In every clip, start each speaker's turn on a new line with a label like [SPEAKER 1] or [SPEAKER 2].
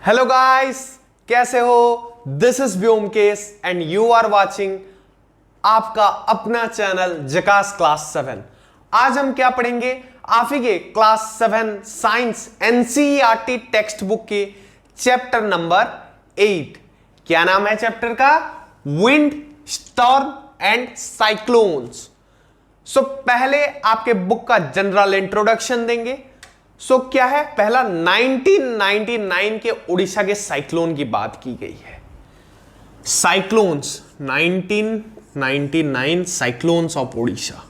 [SPEAKER 1] Hello guys, कैसे हो? This is Vyomkesh and you are watching आपका अपना चैनल जकास क्लास 7। आज हम क्या पढ़ेंगे? आप ही के class 7 science NCERT text book के चैप्टर नंबर 8। क्या नाम है चैप्टर का? Wind, storm and cyclones. पहले आपके बुक का जनरल इंट्रोडक्शन देंगे। क्या है? पहला 1999 के उड़ीसा के साइक्लोन की बात की गई है। Cyclones 1999 cyclones of Orissa.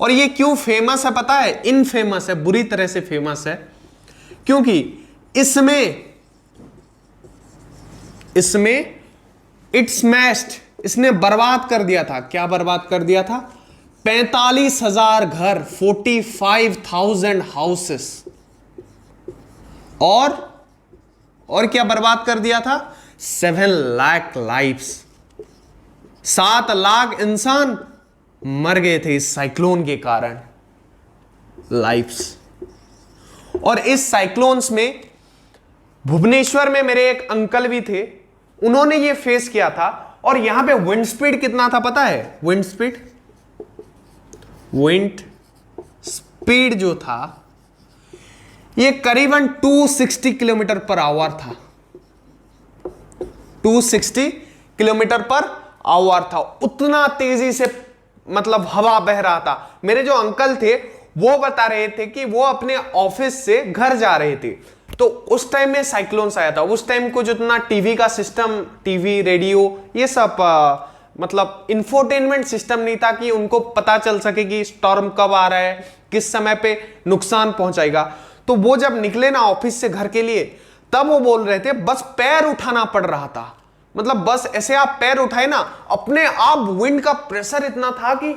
[SPEAKER 1] और ये क्यों फेमस है पता है? इनफेमस है, बुरी तरह से फेमस है क्योंकि इसमें इट स्मैश्ड, इसने बर्बाद कर दिया था। क्या बर्बाद कर दिया था? 45,000 घर, 45,000 हाउसेस। और क्या बर्बाद कर दिया था? 7 लाख लाइफ्स। 7 लाख इंसान मर गए थे इस साइक्लोन के कारण, लाइफ्स। और इस साइक्लोन्स में भुवनेश्वर में मेरे एक अंकल भी थे, उन्होंने ये फेस किया था। और यहां पे विंड स्पीड कितना था पता है? विंड स्पीड जो था ये करीबन 260 किलोमीटर पर आवर था। 260 किलोमीटर पर आवर था। उतना तेजी से मतलब हवा बह रहा था। मेरे जो अंकल थे वो बता रहे थे कि वो अपने ऑफिस से घर जा रहे थे, तो उस टाइम में साइक्लोन्स आया था। उस टाइम को जितना टीवी का सिस्टम, टीवी, रेडियो, ये सब मतलब इंफोटेनमेंट सिस्टम नहीं था कि उनको पता चल सके कि स्टॉर्म कब आ रहा है, किस समय पे नुकसान पहुंचाएगा। तो वो जब निकले ना ऑफिस से घर के लिए, तब वो बोल रहे थे बस पैर उठाना पड़ रहा था। मतलब बस ऐसे आप पैर उठाए ना, अपने आप विंड का प्रेशर इतना था कि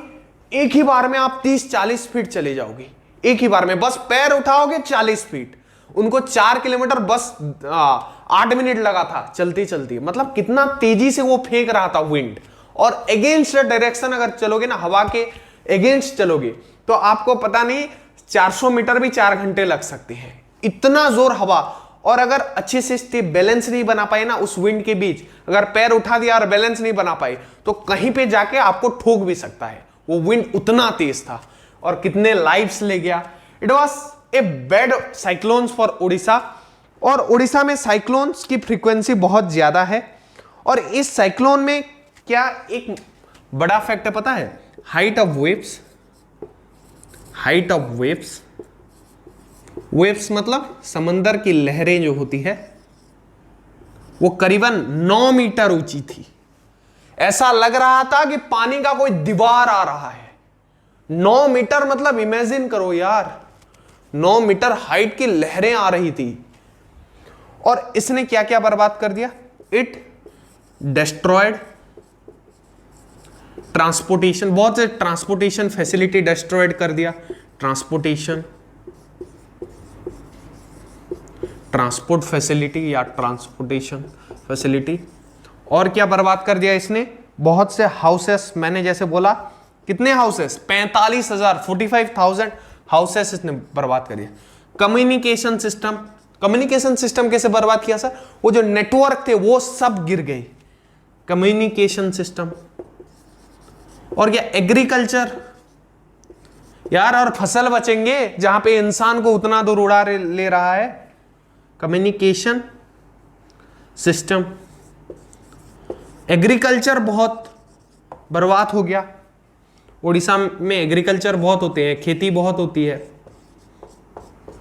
[SPEAKER 1] एक ही बार में आप 30-40 फीट चले जाओगे। एक ही बार में बस पैर उठाओगे 40 फीट। उनको 4 किलोमीटर बस 8 मिनट लगा था चलती चलती। मतलब कितना तेजी से वो फेंक रहा था विंड। और अगेंस्ट डायरेक्शन अगर चलोगे ना, हवा के अगेंस्ट चलोगे, तो आपको पता नहीं 400 मीटर भी 4 घंटे लग सकते हैं। इतना जोर हवा। और अगर अच्छे से बैलेंस नहीं बना पाए ना उस विंड के बीच, अगर पैर उठा दिया और बैलेंस नहीं बना पाए, तो कहीं पे जाके आपको ठोक भी सकता है। वो विंड उतना तेज था और कितने लाइफ्स ले गया। It was a bad cyclones for Orissa. और उड़ीसा में साइक्लोन्स की फ्रीक्वेंसी बहुत ज्यादा है। और इस साइक्लोन में क्या एक बड़ा फैक्ट है पता है? हाइट ऑफ वेव्स मतलब समंदर की लहरें जो होती है वो करीबन 9 मीटर ऊंची थी। ऐसा लग रहा था कि पानी का कोई दीवार आ रहा है। 9 मीटर मतलब इमेजिन करो यार, 9 मीटर हाइट की लहरें आ रही थी। और इसने क्या क्या बर्बाद कर दिया? इट डिस्ट्रॉयड ट्रांसपोर्टेशन, बहुत से ट्रांसपोर्टेशन फैसिलिटी डिस्ट्रॉयड कर दिया। ट्रांसपोर्ट फैसिलिटी या ट्रांसपोर्टेशन फैसिलिटी। और क्या बर्बाद कर दिया इसने? बहुत से हाउसेस। मैंने जैसे बोला, कितने हाउसेस? 45,000, 45,000 हाउसेस इसने बर्बाद कर दिया। कम्युनिकेशन सिस्टम कैसे बर्बाद किया सर? वो जो नेटवर्क थे वो सब गिर गए। Communication system. और क्या? एग्रीकल्चर यार, और फसल बचेंगे जहां पे इंसान को उतना दूर उड़ा ले रहा है। कम्युनिकेशन सिस्टम, एग्रीकल्चर बहुत बर्बाद हो गया। उड़ीसा में एग्रीकल्चर बहुत होते हैं, खेती बहुत होती है,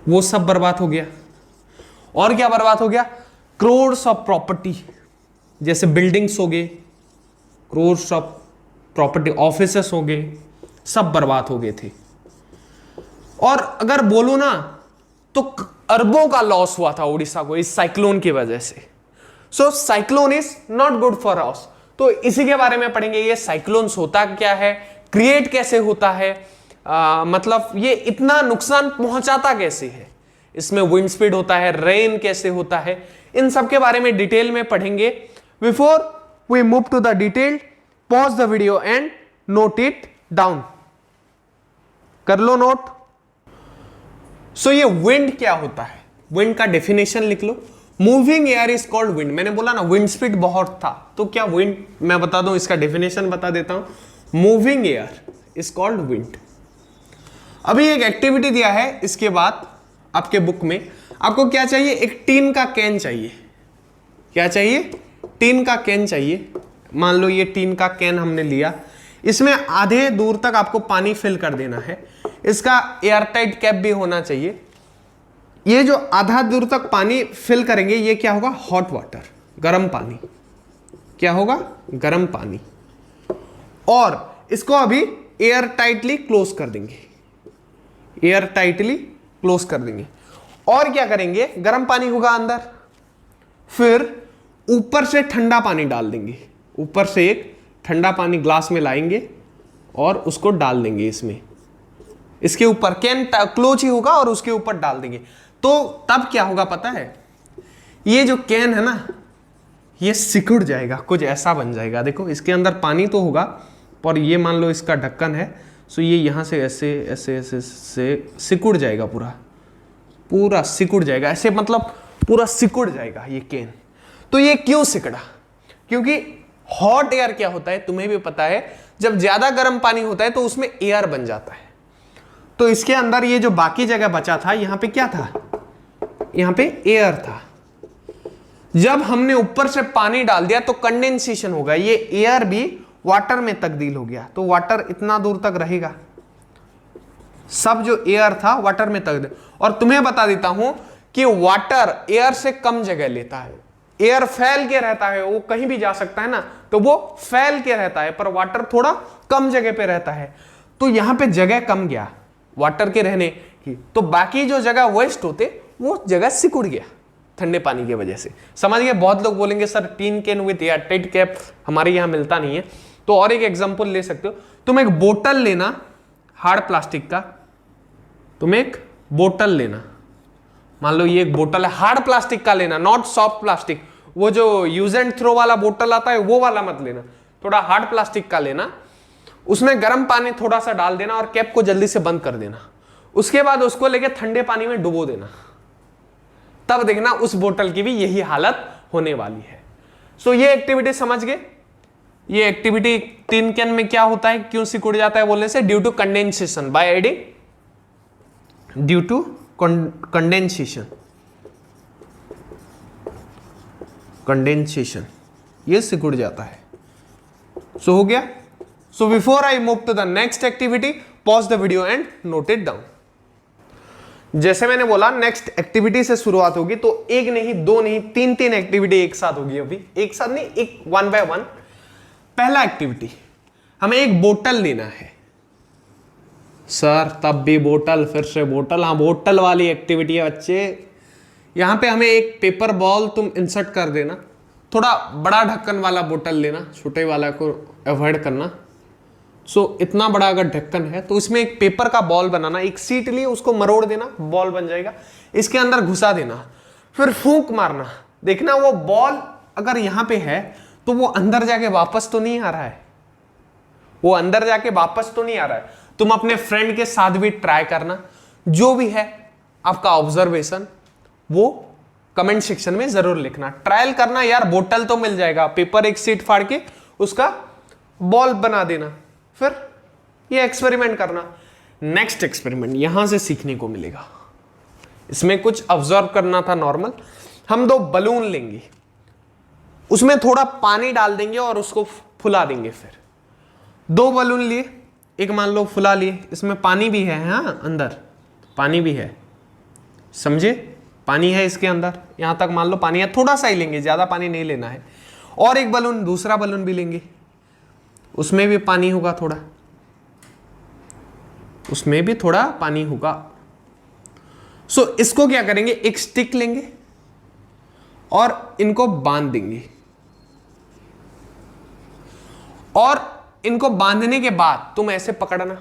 [SPEAKER 1] वो सब बर्बाद हो गया। और क्या बर्बाद हो गया? क्रोर्स ऑफ प्रॉपर्टी, जैसे बिल्डिंग्स हो गए, क्रोर्स ऑफ प्रॉपर्टी, ऑफिसेस हो गए, सब बर्बाद हो गए थे। और अगर बोलूं ना तो अरबों का लॉस हुआ था उड़ीसा को इस साइक्लोन की वजह से। So cyclone is not good for us. तो इसी के बारे में पढ़ेंगे। ये साइक्लोन्स होता क्या है, क्रिएट कैसे होता है, मतलब ये इतना नुकसान पहुंचाता कैसे है, इसमें विंड स्पीड होता है, रेन कैसे होता है, इन सब के बारे में डिटेल में पढ़ेंगे। Before we move to the detail, pause the video and note it down. कर लो नोट। सो ये विंड क्या होता है? विंड का डेफिनेशन लिख लो। Moving air is called wind. मैंने बोला ना विंड स्पीड बहुत था, तो क्या विंड, मैं बता दूं इसका डेफिनेशन बता देता हूं। Moving air is called wind. अभी एक एक्टिविटी दिया है, इसके बाद आपके बुक में आपको क्या चाहिए, एक टीन का कैन चाहिए। क्या चाहिए, टीन का कैन चाहिए। मान लो ये टीन का कैन हमने लिया, इसमें आधे दूर तक आपको पानी फिल कर देना है। इसका एयरटाइट कैप भी होना चाहिए। ये जो आधा दूर तक पानी फिल करेंगे, ये क्या होगा, हॉट वाटर, गर्म पानी। क्या होगा, गर्म पानी। और इसको अभी एयर टाइटली क्लोज कर देंगे, एयर टाइटली क्लोज कर देंगे। और क्या करेंगे, गर्म पानी होगा अंदर, फिर ऊपर से ठंडा पानी डाल देंगे। ऊपर से एक ठंडा पानी ग्लास में लाएंगे और उसको डाल देंगे इसमें, इसके ऊपर। कैन क्लोज ही होगा और उसके ऊपर डाल देंगे। तो तब क्या होगा पता है, ये जो कैन है ना, ये सिकुड़ जाएगा, कुछ ऐसा बन जाएगा। देखो इसके अंदर पानी तो होगा, पर ये मान लो इसका ढक्कन है, सो ये यहां से ऐसे ऐसे ऐसे से सिकुड़ जाएगा, पूरा पूरा सिकुड़ जाएगा ऐसे, मतलब पूरा सिकुड़ जाएगा ये कैन। तो ये क्यों सिकड़ा, क्योंकि हॉट एयर क्या होता है तुम्हें भी पता है, जब ज्यादा गर्म पानी होता है तो उसमें एयर बन जाता है। तो इसके अंदर ये जो बाकी जगह बचा था, यहां पे क्या था, यहां पे एयर था। जब हमने ऊपर से पानी डाल दिया तो कंडेंसेशन होगा, ये एयर भी वाटर में तब्दील हो गया। तो वाटर इतना दूर तक रहेगा, सब जो एयर था वाटर में तब्दील। और तुम्हें बता देता हूं कि वाटर एयर से कम जगह लेता है। एयर फैल के रहता है, वो कहीं भी जा सकता है ना, तो वो फैल के रहता है, पर वाटर थोड़ा कम जगह पे रहता है। तो यहां पे जगह कम गया वाटर के रहने की, तो बाकी जो जगह वेस्ट होते वो जगह सिकुड़ गया ठंडे पानी की वजह से। समझ गए। बहुत लोग बोलेंगे sir tin can with air tight cap हमारे यहां मिलता नहीं है। तो और एक एग्जांपल ले सकते हो, तुम एक बोतल लेना हार्ड प्लास्टिक का, तुम एक बोतल लेना, मान लो ये एक बोतल है, हार्ड प्लास्टिक का लेना, नॉट सॉफ्ट प्लास्टिक। वो जो यूज एंड थ्रो वाला बोतल आता है वो वाला मत लेना, थोड़ा हार्ड प्लास्टिक का लेना। उसमें गर्म पानी थोड़ा सा डाल देना और कैप को जल्दी से बंद कर देना। उसके बाद उसको लेके ठंडे पानी में डुबो देना, तब देखना उस बोतल की भी यही हालत होने वाली है। सो ये एक्टिविटी समझ गए। ये एक्टिविटी टिन कैन में क्या होता है, क्यों सिकुड़ जाता है बोलने से, due to condensation by adding, due to condensation, condensation ये सिकुड़ जाता है। सो हो गया। So before I move to the next activity, pause the video and note it down. जैसे मैंने बोला नेक्स्ट एक्टिविटी से शुरुआत होगी, तो एक नहीं, दो नहीं, तीन तीन एक्टिविटी एक साथ होगी। अभी एक साथ नहीं, एक वन बाय वन। पहला एक्टिविटी, हमें एक बोतल लेना है। सर तब भी बोतल, फिर से बोतल, हाँ बोतल वाली एक्टिविटी है बच्चे। यहां पे हमें एक पेपर बॉल तुम इंसर्ट कर देना, थोड़ा बड़ा ढक्कन वाला बोतल लेना, छोटे वाला को अवॉइड करना। सो इतना बड़ा अगर ढक्कन है तो इसमें एक पेपर का बॉल बनाना, एक सीट लिए उसको मरोड़ देना, बॉल बन जाएगा। इसके अंदर घुसा देना, फिर फूंक मारना। देखना वो बॉल अगर यहां पे है तो वो अंदर जाके वापस तो नहीं आ रहा है, वो अंदर जाके वापस तो नहीं आ रहा है। तुम अपने फ्रेंड के साथ भी ट्राई करना, जो भी है आपका ऑब्जर्वेशन वो कमेंट सेक्शन में जरूर लिखना। ट्रायल करना यार, बोतल तो मिल जाएगा, पेपर एक सीट फाड़ के उसका बॉल बना देना, फिर ये एक्सपेरिमेंट करना। नेक्स्ट एक्सपेरिमेंट यहां से सीखने को मिलेगा। इसमें कुछ ऑब्जर्व करना था नॉर्मल। हम दो बलून लेंगे, उसमें थोड़ा पानी डाल देंगे और उसको फुला देंगे। फिर दो बलून लिए, एक मान लो फुला लिए, इसमें पानी भी है, हाँ अंदर पानी भी है, समझे, पानी है इसके अंदर। यहां तक मान लो पानी है, थोड़ा सा ही लेंगे, ज्यादा पानी नहीं लेना है। और एक बलून, दूसरा बलून भी लेंगे, उसमें भी पानी होगा थोड़ा, उसमें भी थोड़ा पानी होगा। सो इसको क्या करेंगे, एक स्टिक लेंगे और इनको बांध देंगे। और इनको बांधने के बाद तुम ऐसे पकड़ना,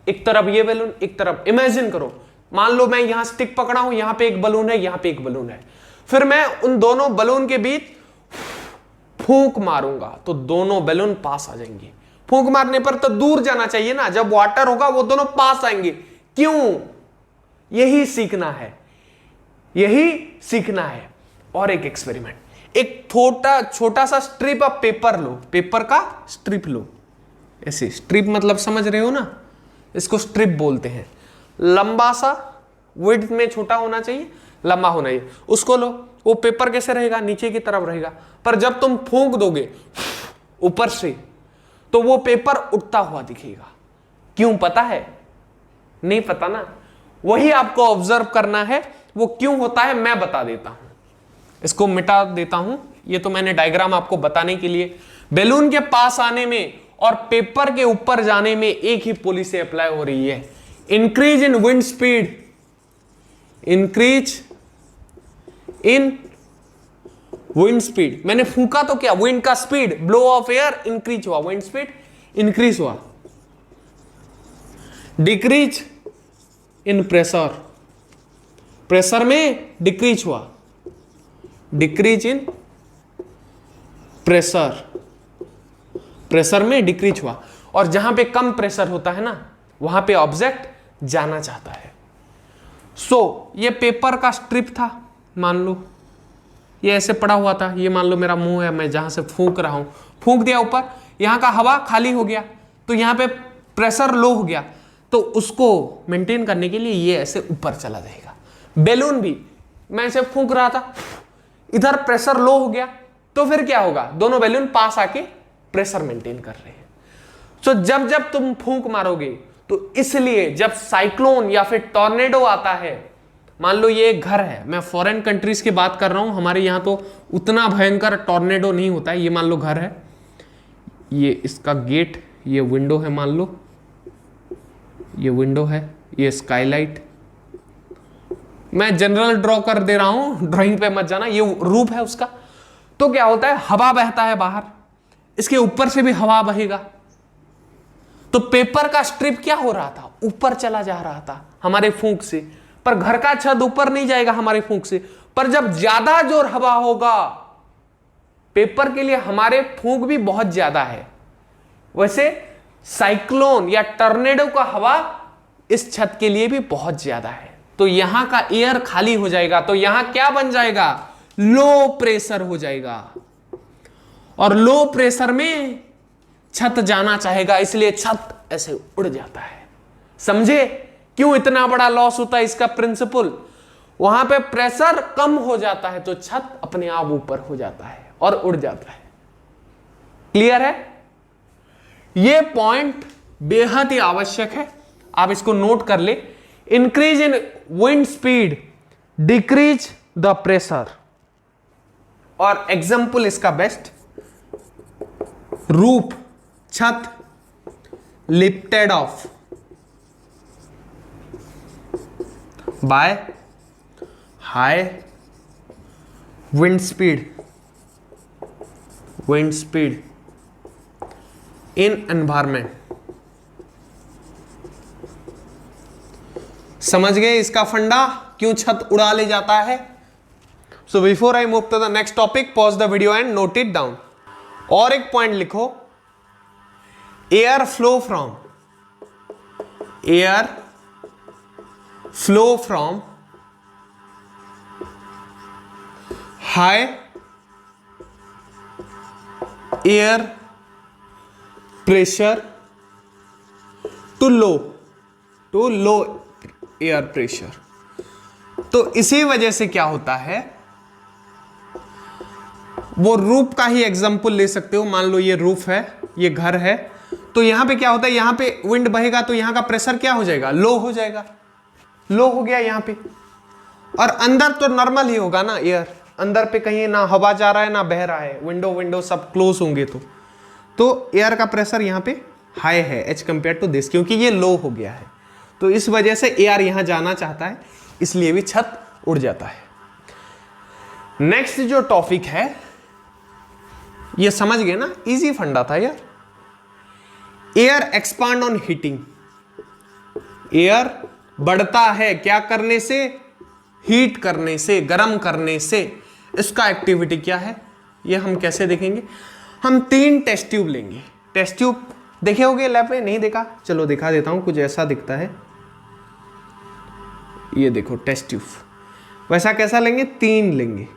[SPEAKER 1] एक तरफ ये बलून, एक तरफ, इमेजिन करो, मान लो मैं यहां स्टिक पकड़ा हूं, यहां पे एक बलून है, यहां पे एक बलून है। फिर मैं उन दोनों बलून के बीच फूंक मारूंगा तो दोनों बलून पास आ जाएंगे। फूंक मारने पर तो दूर जाना चाहिए ना, जब वाटर होगा वो दोनों पास आएंगे। क्यों? यही सीखना है, यही सीखना है। और एक एक्सपेरिमेंट, एक छोटा सा strip of paper low, paper का स्ट्रिप लो, ऐसे स्ट्रिप मतलब समझ रहे हो ना, इसको स्ट्रिप बोलते हैं। लंबा सा, विड्थ में छोटा होना चाहिए, लंबा होना चाहिए, उसको लो। वो पेपर कैसे रहेगा, नीचे की तरफ रहेगा, पर जब तुम फूंक दोगे ऊपर से तो वो पेपर उठता हुआ दिखेगा। क्यों पता है? नहीं पता ना, वही आपको ऑब्जर्व करना है। वो क्यों होता है मैं बता देता हूं, इसको मिटा देता हूं। ये तो मैंने डायग्राम आपको बताने के लिए, बैलून के पास आने में और पेपर के ऊपर जाने में एक ही पॉलिसी अप्लाई हो रही है, increase in wind speed, increase in wind speed. मैंने फूंका तो क्या, विंड का speed, blow of air increase हुआ, विंड स्पीड इंक्रीज हुआ। डिक्रीज इन प्रेशर, प्रेशर में डिक्रीज हुआ, डिक्रीज इन प्रेशर, प्रेशर में डिक्रीज हुआ। और जहां पे कम प्रेशर होता है ना, वहां पे ऑब्जेक्ट जाना चाहता है। सो ये पेपर का स्ट्रिप था, मान लो ये ऐसे पड़ा हुआ था, ये मान लो मेरा मुंह है, मैं जहां से फूंक रहा हूं, फूंक दिया ऊपर, यहां का हवा खाली हो गया, तो यहां पे प्रेशर लो हो गया, तो उसको मेंटेन करने के लिए ये ऐसे ऊपर चला जाएगा। बैलून भी मैं ऐसे फूंक रहा था, इधर प्रेशर लो हो गया, तो फिर क्या होगा, दोनों बैलून पास आके प्रेशर मेंटेन कर रहे हैं। तो जब जब तुम फूंक मारोगे, तो इसलिए जब साइक्लोन या फिर टॉर्नेडो आता है, मान लो ये एक घर है, मैं फॉरेन कंट्रीज की बात कर रहा हूं, हमारे यहां तो उतना भयंकर टॉर्नेडो नहीं होता है। ये मान लो घर है, ये इसका गेट, ये विंडो है, मान लो ये विंडो है, ये स्काईलाइट, मैं जनरल ड्रॉ कर दे रहा हूं, ड्राइंग पे मत जाना, ये रूफ है उसका। तो क्या होता है, हवा बहता है बाहर, इसके ऊपर से भी हवा बहेगा, तो पेपर का स्ट्रिप क्या हो रहा था, ऊपर चला जा रहा था हमारे फूंक से। पर घर का छत ऊपर नहीं जाएगा हमारे फूंक से, पर जब ज्यादा जोर हवा होगा, पेपर के लिए हमारे फूंक भी बहुत ज्यादा है, वैसे साइक्लोन या टॉर्नेडो का हवा इस छत के लिए भी बहुत ज्यादा है, तो यहां का एयर खाली हो जाएगा, तो यहां क्या बन जाएगा, लो प्रेशर हो जाएगा, और लो प्रेशर में छत जाना चाहेगा, इसलिए छत ऐसे उड़ जाता है। समझे क्यों इतना बड़ा लॉस होता है, इसका प्रिंसिपल, वहां पे प्रेशर कम हो जाता है तो छत अपने आप ऊपर हो जाता है और उड़ जाता है। क्लियर है? ये पॉइंट बेहद ही आवश्यक है, आप इसको नोट कर ले। Increase in wind speed, decrease the pressure. और एग्जाम्पल इसका बेस्ट, रूफ, छत lifted off by high wind speed, wind speed in environment. समझ गए इसका फंडा, क्यों छत उड़ा ले जाता है? So before I move to the next topic, pause the video and note it down. और एक पॉइंट लिखो, air flow from, air flow from high air pressure to low air pressure. तो इसी वजह से क्या होता है, वो रूफ का ही एग्जांपल ले सकते हो, मान लो ये रूफ है, ये घर है, तो यहां पे क्या होता है, यहां पे विंड बहेगा तो यहां का प्रेशर क्या हो जाएगा, लो हो जाएगा, लो हो गया यहां पे। और अंदर तो नॉर्मल ही होगा ना एयर, अंदर पे कहीं ना हवा जा रहा है ना बह रहा है, विंडो सब क्लोज होंगे, तो एयर का प्रेशर यहां पे हाई है एज कंपेयर टू दिस, क्योंकि ये लो हो गया है, तो इस वजह से एयर यहां जाना चाहता है, इसलिए भी छत उड़ जाता है। नेक्स्ट जो टॉपिक है, ये समझ गए ना, इजी फंडा था यार। Air expand on heating, air बढ़ता है क्या करने से, हीट करने से, गर्म करने से। इसका एक्टिविटी क्या है, ये हम कैसे देखेंगे, हम 3 टेस्ट ट्यूब लेंगे। टेस्ट ट्यूब देखे होगे लैब में, नहीं देखा, चलो दिखा देता हूं, कुछ ऐसा दिखता है, ये देखो टेस्ट ट्यूब। वैसा कैसा लेंगे, 3 लेंगे,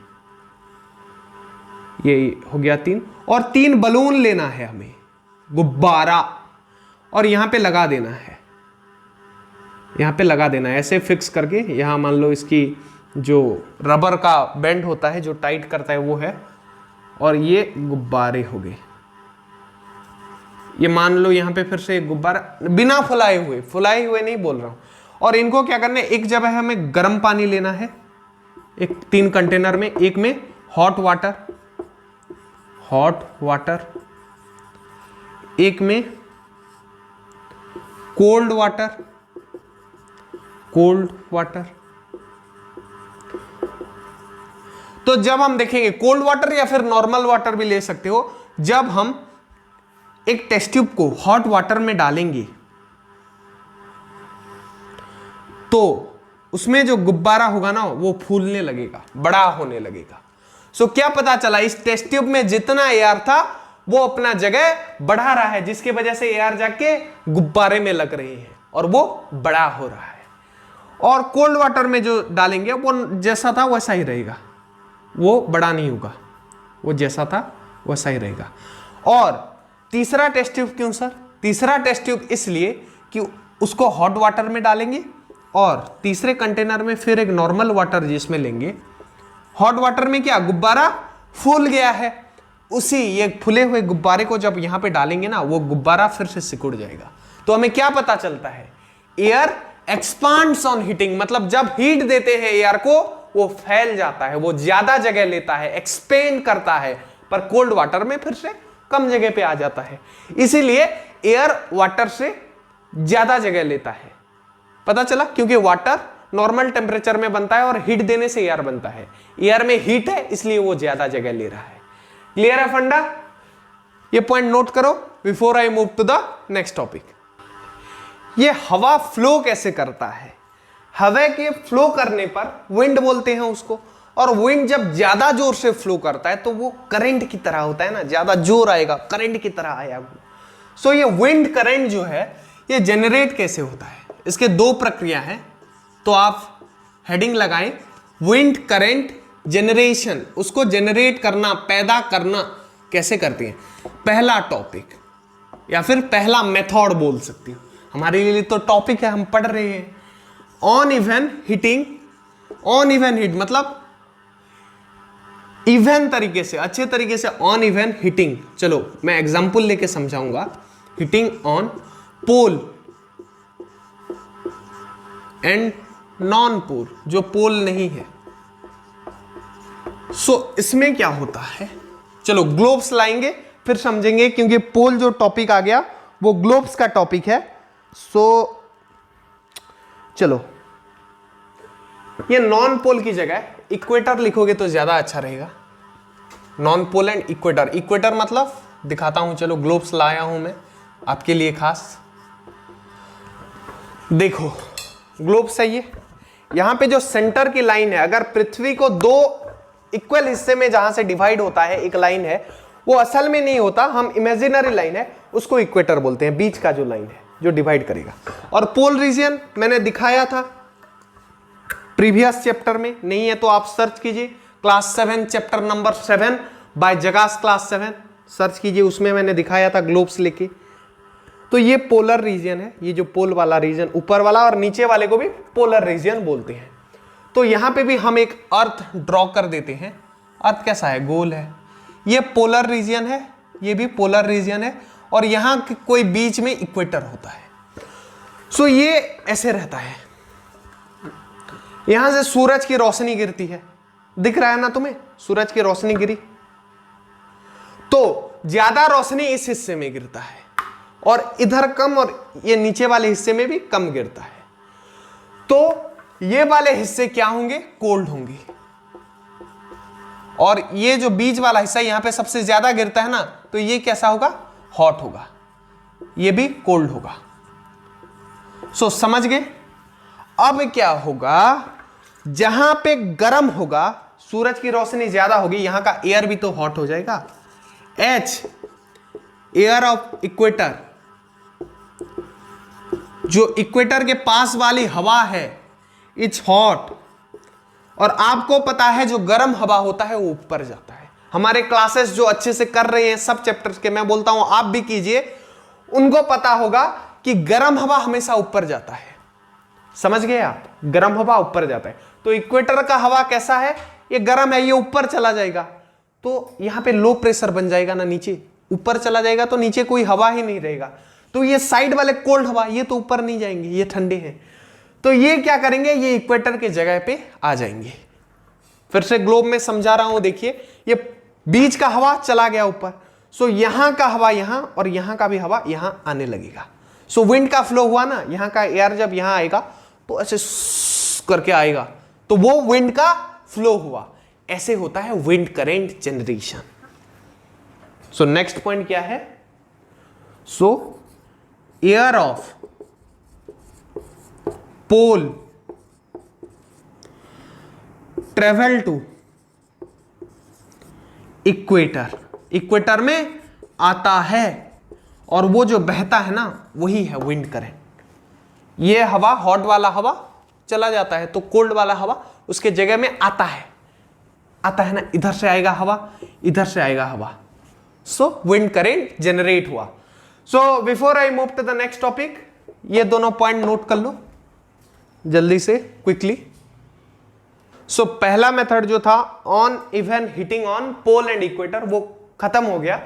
[SPEAKER 1] ये हो गया 3, और 3 बलून लेना है हमें, गुब्बारा, और यहां पे लगा देना है, यहां पे लगा देना है ऐसे फिक्स करके। यहां मान लो इसकी जो रबर का बैंड होता है जो टाइट करता है वो है, और ये गुब्बारे हो गए। ये मान लो यहां पे फिर से एक गुब्बारा, बिना फुलाए हुए नहीं बोल रहा हूं। और इनको क्या करना है, एक जगह हमें गर्म पानी लेना है, एक 3 कंटेनर में, एक में हॉट वाटर, एक में कोल्ड वाटर। तो जब हम देखेंगे कोल्ड वाटर या फिर नॉर्मल वाटर भी ले सकते हो, जब हम एक टेस्ट ट्यूब को हॉट वाटर में डालेंगे तो उसमें जो गुब्बारा होगा ना वो फूलने लगेगा, बड़ा होने लगेगा। सो क्या पता चला, इस टेस्ट ट्यूब में जितना एयर था वो अपना जगह बढ़ा रहा है, जिसकी वजह से एयर जाके गुब्बारे में लग रहे हैं और वो बड़ा हो रहा है। और कोल्ड वाटर में जो डालेंगे वो जैसा था वैसा ही रहेगा, वो बड़ा नहीं होगा, वो जैसा था वैसा ही रहेगा। और तीसरा टेस्ट ट्यूब क्यों सर? तीसरा टेस्ट ट्यूब इसलिए कि उसको हॉट वाटर में डालेंगे और तीसरे कंटेनर में फिर एक नॉर्मल वाटर जिसमें लेंगे। हॉट वाटर में क्या, गुब्बारा फूल गया है, उसी ये फूले हुए गुब्बारे को जब यहां पे डालेंगे ना वो गुब्बारा फिर से सिकुड़ जाएगा। तो हमें क्या पता चलता है, एयर एक्सपांड्स ऑन हीटिंग, मतलब जब हीट देते हैं एयर को वो फैल जाता है, वो ज्यादा जगह लेता है, एक्सपेंड करता है, पर कोल्ड वाटर में फिर से कम जगह पे आ जाता है। इसीलिए एयर वाटर से ज्यादा जगह लेता है। पता चला, क्योंकि वाटर नॉर्मल टेम्परेचर में बनता है और हीट देने से एयर बनता है, एयर में हीट है इसलिए वो ज्यादा जगह ले रहा है। क्लियर है फंडा? ये पॉइंट नोट करो before I move to the next topic. ये हवा फ्लो कैसे करता है? हवा के फ्लो करने पर विंड बोलते हैं उसको, और विंड जब ज्यादा जोर से फ्लो करता है तो वो करंट की तरह होता है ना, ज्यादा जोर आएगा करंट की तरह आएगा। सो ये विंड करंट जो है ये जनरेट कैसे होता है? इसके 2 प्रक्रिया है, तो आप हेडिंग लगाएं, विंड करंट जनरेशन, उसको जनरेट करना, पैदा करना कैसे करती है। पहला टॉपिक या फिर पहला मेथड बोल सकती हूं, हमारे लिए तो टॉपिक है, हम पढ़ रहे हैं। On even heating, on even heat मतलब इवन तरीके से, अच्छे तरीके से ऑन इवन हीटिंग। चलो मैं एग्जांपल लेके समझाऊंगा। Heating on pole and non pole, जो पोल नहीं है। सो इसमें क्या होता है, चलो ग्लोब्स लाएंगे फिर समझेंगे, क्योंकि पोल जो टॉपिक आ गया वो ग्लोब्स का टॉपिक है। सो चलो ये नॉन पोल की जगह इक्वेटर लिखोगे तो ज्यादा अच्छा रहेगा। Non pole and equator, equator मतलब दिखाता हूं, चलो ग्लोब्स लाया हूं मैं आपके लिए खास। देखो ग्लोब सही है, यहां पे जो सेंटर की लाइन है, अगर पृथ्वी को 2 इक्वल हिस्से में जहां से डिवाइड होता है एक लाइन है, वो असल में नहीं होता, हम इमेजिनरी लाइन है उसको इक्वेटर बोलते हैं, बीच का जो लाइन है जो डिवाइड करेगा। और पोल रीजन मैंने दिखाया था प्रीवियस चैप्टर में, नहीं है तो आप सर्च कीजिए, क्लास 7 चैप्टर नंबर 7 बाय जगास क्लास 7 सर्च कीजिए, उसमें मैंने दिखाया था ग्लोब्स लेके। तो ये पोलर रीजन है, ये जो पोल वाला रीजन ऊपर वाला, और नीचे वाले को भी पोलर रीजन बोलते हैं। तो यहां पे भी हम एक अर्थ ड्रॉ कर देते हैं। अर्थ कैसा है, गोल है, ये पोलर रीजन है, ये भी पोलर रीजन है, और यहां कोई बीच में इक्वेटर होता है। सो ये ऐसे रहता है, यहां से सूरज की रोशनी गिरती है, दिख रहा है ना तुम्हें, सूरज की रोशनी गिरी, तो ज्यादा रोशनी इस हिस्से में गिरता है और इधर कम, और ये नीचे वाले हिस्से में भी कम गिरता है। तो ये वाले हिस्से क्या होंगे, कोल्ड होंगे, और ये जो बीच वाला हिस्सा यहां पे सबसे ज्यादा गिरता है ना, तो ये कैसा होगा, हॉट होगा, ये भी कोल्ड होगा। सो समझ गए? अब क्या होगा, जहां पे गर्म होगा, सूरज की रोशनी ज्यादा होगी, यहां का एयर भी तो हॉट हो जाएगा। H एयर ऑफ इक्वेटर, जो इक्वेटर के पास वाली हवा है इट्स हॉट, और आपको पता है जो गर्म हवा होता है वो ऊपर जाता है, हमारे क्लासेस जो अच्छे से कर रहे हैं सब चैप्टर्स के, मैं बोलता हूं आप भी कीजिए, उनको पता होगा कि गर्म हवा हमेशा ऊपर जाता है। समझ गए आप? गर्म हवा ऊपर जाता है। तो इक्वेटर का हवा कैसा है? ये गर्म है, ये ऊपर चला जाएगा तो यहां पे लो प्रेशर बन जाएगा ना, नीचे ऊपर चला जाएगा तो नीचे कोई हवा ही नहीं रहेगा। तो ये साइड वाले कोल्ड हवा ये तो ऊपर नहीं जाएंगे, ये ठंडे हैं, तो ये क्या करेंगे, ये इक्वेटर के जगह पे आ जाएंगे। फिर से ग्लोब में समझा रहा हूं, देखिए ये बीच का हवा चला गया ऊपर, सो यहां का हवा यहां और यहां का भी हवा यहां आने लगेगा। सो विंड का फ्लो हुआ ना, यहां का एयर जब यहां आएगा तो ऐसे करके आएगा, तो वो विंड का फ्लो हुआ। ऐसे होता है wind current generation. So next point क्या है? So air of pole travel to equator, equator में आता है और वो जो बहता है ना वही है विंड करंट। ये हवा, हॉट वाला हवा चला जाता है तो कोल्ड वाला हवा उसके जगह में आता है ना, इधर से आएगा हवा, इधर से आएगा हवा, सो विंड करंट जनरेट हुआ। So before I move to the next topic, ये दोनों पॉइंट नोट कर लो जल्दी से, क्विकली। सो पहला मेथड जो था uneven heating on pole and equator, वो खत्म हो गया।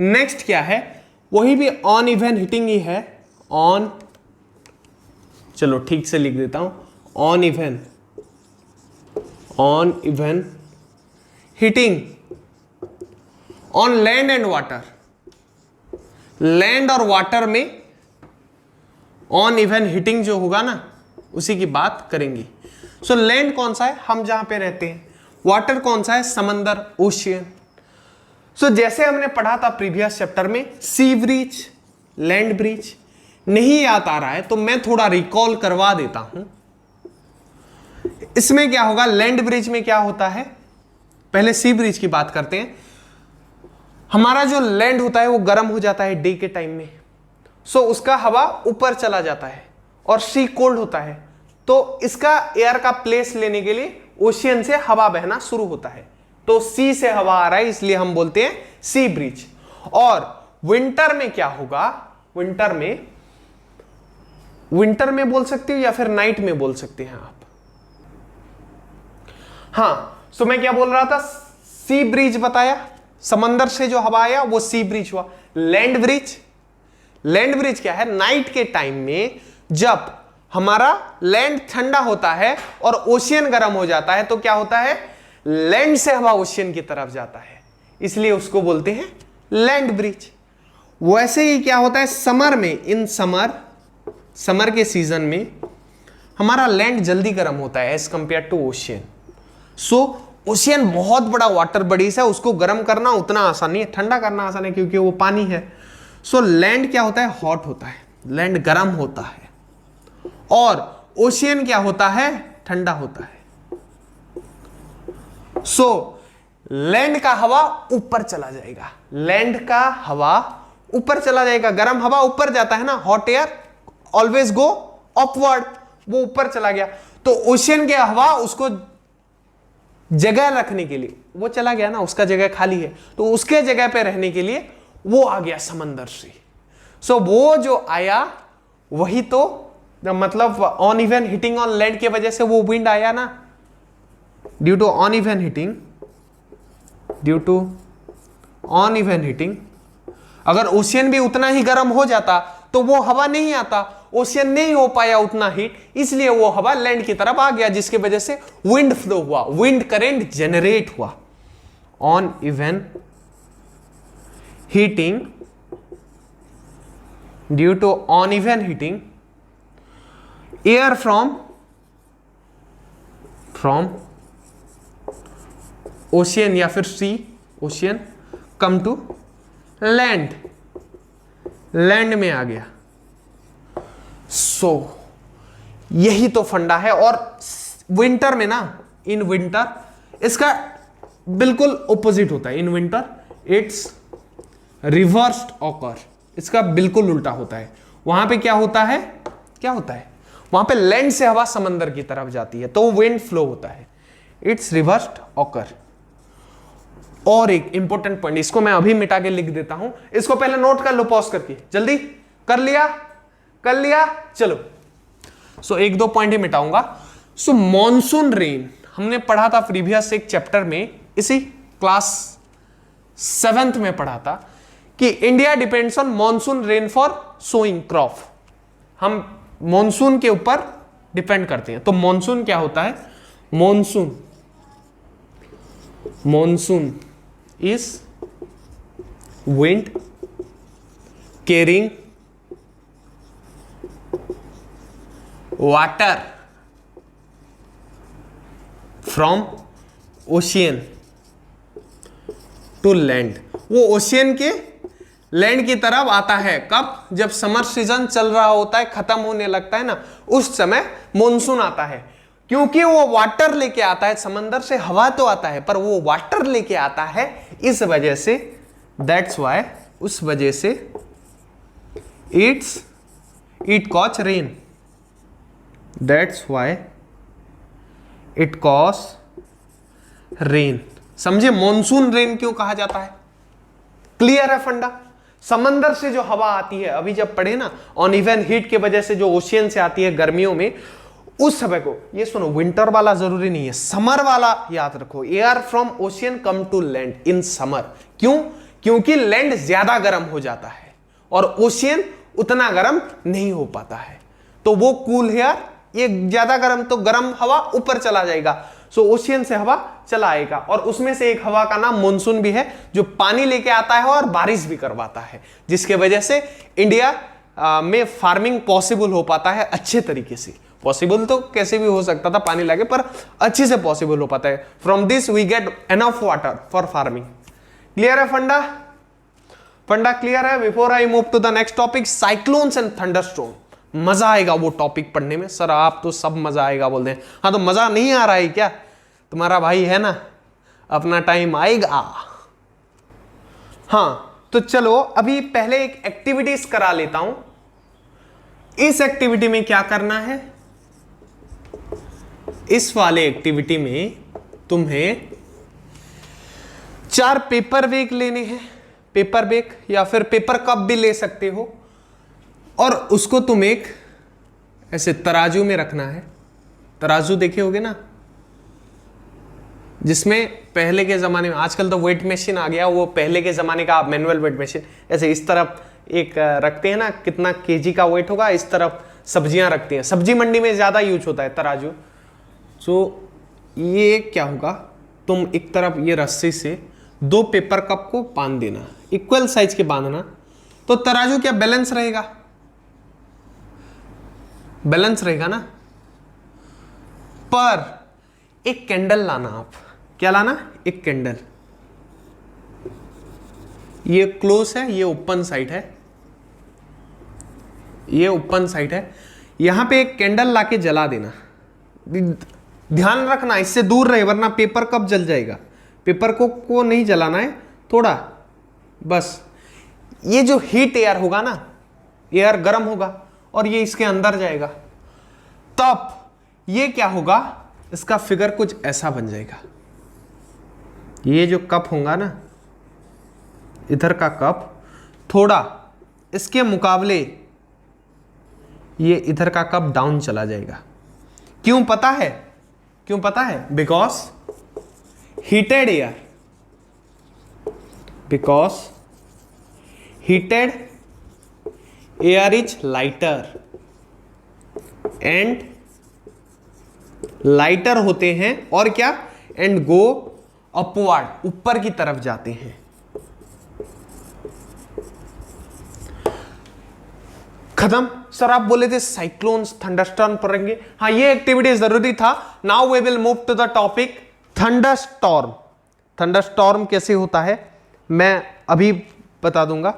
[SPEAKER 1] नेक्स्ट क्या है? वही भी ऑन इवन हीटिंग ही है, ऑन, चलो ठीक से लिख देता हूं, on even heating on land and water. Land और वाटर में ऑन इवन हीटिंग जो होगा ना उसी की बात करेंगे। सो लैंड कौन सा है? हम जहां पे रहते हैं। वाटर कौन सा है? समंदर, ओशियन। सो जैसे हमने पढ़ा था प्रीवियस चैप्टर में, सी ब्रीच, लैंड ब्रीच, नहीं याद आ रहा है तो मैं थोड़ा रिकॉल करवा देता हूं। इसमें क्या होगा, लैंड ब्रिज में क्या होता है, पहले सी ब्रिज की बात करते हैं। हमारा जो लैंड होता है वो गर्म हो जाता है डे के टाइम में, सो उसका हवा ऊपर चला जाता है, और सी कोल्ड होता है, तो इसका एयर का प्लेस लेने के लिए ओशियन से हवा बहना शुरू होता है, तो सी से हवा आ रहा है इसलिए हम बोलते हैं सी ब्रिज। और विंटर में क्या होगा, विंटर में बोल सकते हो या फिर नाइट में बोल सकते हैं आप। हाँ, सो मैं क्या बोल रहा था, सी ब्रिज बताया, समंदर से जो हवा आया वो सी ब्रिज हुआ। लैंड ब्रिज क्या है, नाइट के टाइम में जब हमारा लैंड ठंडा होता है और ओशियन गर्म हो जाता है तो क्या होता है, लैंड से हवा ओशियन की तरफ जाता है, इसलिए उसको बोलते हैं लैंड ब्रिज। वैसे ही क्या होता है समर में, इन समर के सीजन में हमारा लैंड जल्दी गर्म होता है as compare to ocean. So ocean बहुत बड़ा वाटर बॉडीज है, उसको गर्म करना उतना आसान नहीं है, ठंडा करना आसान है क्योंकि वो पानी है। सो लैंड क्या होता है, हॉट होता है, लैंड गर्म होता है, और ओशियन क्या होता है, ठंडा होता है। सो लैंड का हवा ऊपर चला जाएगा, लैंड का हवा ऊपर चला जाएगा, गर्म हवा ऊपर जाता है ना, hot air always go upward, वो ऊपर चला गया, तो ओशियन की हवा उसको जगह रखने के लिए, वो चला गया ना, उसका जगह खाली है, तो उसके जगह पे रहने के लिए वो आ गया समंदर से। सो वो जो आया वही तो मतलब uneven heating on land की वजह से वो विंड आया ना, due to uneven heating. अगर ओशियन भी उतना ही गर्म हो जाता तो वो हवा नहीं आता, ओशियन नहीं हो पाया उतना हीट, इसलिए वो हवा लैंड की तरफ आ गया, जिसकी वजह से विंड फ्लो हुआ, विंड करंट जनरेट हुआ। Uneven heating, due to uneven heating, air from ocean या फिर sea, ocean come to land में आ गया। सो यही तो फंडा है। और विंटर में ना, इन विंटर इसका बिल्कुल ऑपोजिट होता है, in winter it's reversed occur, इसका बिल्कुल उल्टा होता है। वहां पे क्या होता है, वहां पे लैंड से हवा समंदर की तरफ जाती है तो विंड फ्लो होता है, इट्स रिवर्स्ड ऑकर। और एक इंपॉर्टेंट पॉइंट, इसको मैं अभी मिटा के लिख देता हूं, इसको पहले नोट कर लो पॉज करके, जल्दी कर लिया चलो। सो एक दो पॉइंट ही मिटाऊंगा। सो मॉनसून रेन हमने पढ़ा था प्रीवियस एक चैप्टर में, इसी क्लास 7th में पढ़ा था कि India depends on monsoon rain for sowing crop. हम मॉनसून के ऊपर डिपेंड करते हैं। तो मॉनसून क्या होता है? Monsoon is wind carrying water from ocean to land. वो ओशियन के लैंड की तरफ आता है कब? जब समर सीजन चल रहा होता है, खत्म होने लगता है ना, उस समय मॉनसून आता है। क्योंकि वो वाटर लेके आता है, समंदर से हवा तो आता है पर वो वाटर लेके आता है, इस वजह से दैट्स वाई, उस वजह से it cause rain, that's why it cause rain. समझे मॉनसून रेन क्यों कहा जाता है? क्लियर है फंडा? समंदर से जो हवा आती है, अभी जब पढ़े ना, ऑन इवन हीट की वजह से जो ओशियन से आती है गर्मियों में, उस समय को, ये सुनो, विंटर वाला जरूरी नहीं है, समर वाला याद रखो। Air from ocean come to land in summer. क्यों? क्योंकि लैंड ज्यादा गर्म हो जाता है और ओशियन उतना गर्म नहीं हो पाता है। तो वो कूल एयर, ये ज्यादा गर्म, तो गर्म हवा ऊपर चला जाएगा, सो ओशियन से हवा चला आएगा। और उसमें से एक हवा का नाम मॉनसून भी है, जो पानी लेके आता है और बारिश भी करवाता है, जिसके वजह से इंडिया में फार्मिंग पॉसिबल हो पाता है अच्छे तरीके से। पॉसिबल तो कैसे भी हो सकता था पानी लगे, पर अच्छे से पॉसिबल हो पाता है। From this we get enough water for farming. Clear है फंडा? फंडा क्लियर है? Before I move to the next topic, cyclones and thunderstorm. मजा आएगा वो टॉपिक पढ़ने में। सर आप तो सब मजा आएगा बोलते हैं। हाँ तो मजा नहीं आ रहा है क्या? तुम्हारा भाई है ना, अपना टाइम आएगा। हाँ तो चलो अभी पहले एक एक्टिविटीज करा लेता हूं। इस एक्टिविटी में क्या करना है? इस वाले एक्टिविटी में तुम्हें 4 पेपर बैग लेने हैं, पेपर बैग या फिर पेपर कप भी ले सकते हो, और उसको तुम एक ऐसे तराजू में रखना है। तराजू देखे होगे ना, जिसमें पहले के जमाने में, आजकल तो वेट मशीन आ गया, वो पहले के जमाने का मैनुअल वेट मशीन, ऐसे इस तरफ एक रखते हैं ना, कितना केजी का वेट होगा, इस तरफ सब्जियां रखते हैं। सब्जी मंडी में ज्यादा यूज होता है तराजू। सो ये क्या होगा, तुम एक तरफ ये रस्सी से 2 पेपर कप को बांध देना, इक्वल साइज के बांधना, तो तराजू क्या बैलेंस रहेगा? बैलेंस रहेगा ना। पर एक कैंडल लाना, आप क्या लाना? एक कैंडल। ये क्लोज है, ये ओपन साइड है, ये ओपन साइड है। यहां पे एक कैंडल लाके जला देना। ध्यान रखना इससे दूर रहे, वरना पेपर कप जल जाएगा। पेपर को नहीं जलाना है, थोड़ा बस। ये जो हीट एयर होगा ना, एयर गर्म होगा और ये इसके अंदर जाएगा, तब ये क्या होगा, इसका फिगर कुछ ऐसा बन जाएगा। ये जो कप होगा ना, इधर का कप थोड़ा इसके मुकाबले ये इधर का कप डाउन चला जाएगा। क्यों पता है? क्यों पता है? Because heated air, because heated air is lighter and lighter होते हैं, और क्या, एंड गो अपवर्ड, ऊपर की तरफ जाते हैं। खत्म। सर आप बोले थे साइक्लोन्स थंडरस्टॉर्म पढ़ेंगे, हाँ ये एक्टिविटी जरूरी था। Now we will move to the topic thunderstorm. Thunderstorm कैसे होता है मैं अभी बता दूंगा।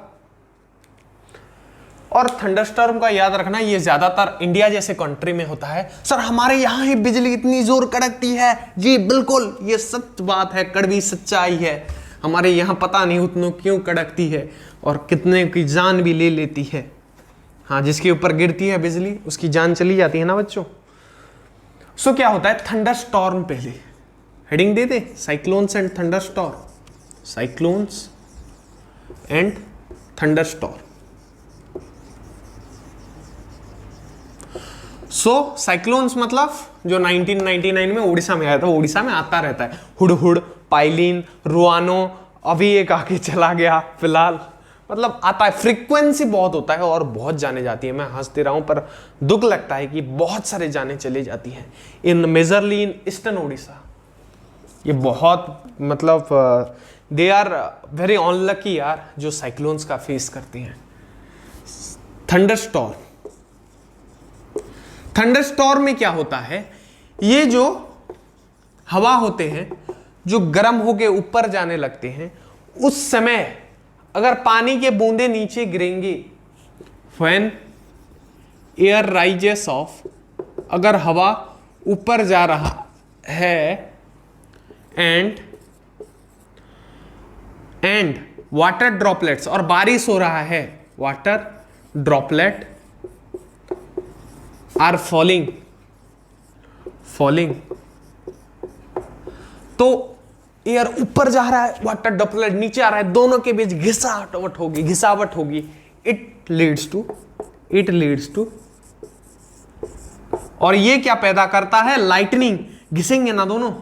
[SPEAKER 1] और थंडरस्टॉर्म का याद रखना, ये ज्यादातर इंडिया जैसे कंट्री में होता है। सर हमारे यहां ही बिजली इतनी जोर कड़कती है। जी बिल्कुल, ये सच बात है, कड़वी सच्चाई है। हमारे यहां पता नहीं उतनों क्यों कड़कती है और कितने की जान भी ले लेती है। हाँ, जिसके ऊपर गिरती है बिजली उसकी जान चली जाती है ना बच्चों। सो क्या होता है थंडरस्टॉर्म, पहले heading they they, cyclones and thunderstorm. Cyclones and thunderstorm. So cyclones मतलब जो 1999 में उड़ीसा में आया था, उड़ीसा में आता रहता है, हुडहुड, पाइलिन, रुआनो, अभी एक आगे चला गया फिलहाल, मतलब आता है, फ्रीक्वेंसी बहुत होता है और बहुत जाने जाती है। मैं हंसते रहा हूं पर दुख लगता है कि बहुत सारे जाने चली जाती हैं इन मेजरली इन ईस्टर्न उड़ीसा। ये बहुत मतलब दे आर वेरी अनलकी यार जो साइक्लोन्स का फेस करते हैं। थंडरस्टॉर्म, थंडरस्टॉर्म में क्या होता है, ये जो हवा होते हैं जो गर्म होके ऊपर जाने लगते हैं, उस समय अगर पानी के बूंदे नीचे गिरेंगे, व्हेन एयर राइजेस ऑफ, अगर हवा ऊपर जा रहा है, एंड वाटर ड्रॉपलेट्स, और बारिश हो रहा है, वाटर ड्रॉपलेट आर फॉलिंग, तो एयर ऊपर जा रहा है, वाटर ड्रॉपलेट नीचे आ रहा है, दोनों के बीच घिसावट होगी, इट लीड्स टू, और ये क्या पैदा करता है, लाइटनिंग। घिसेंगे ना, दोनों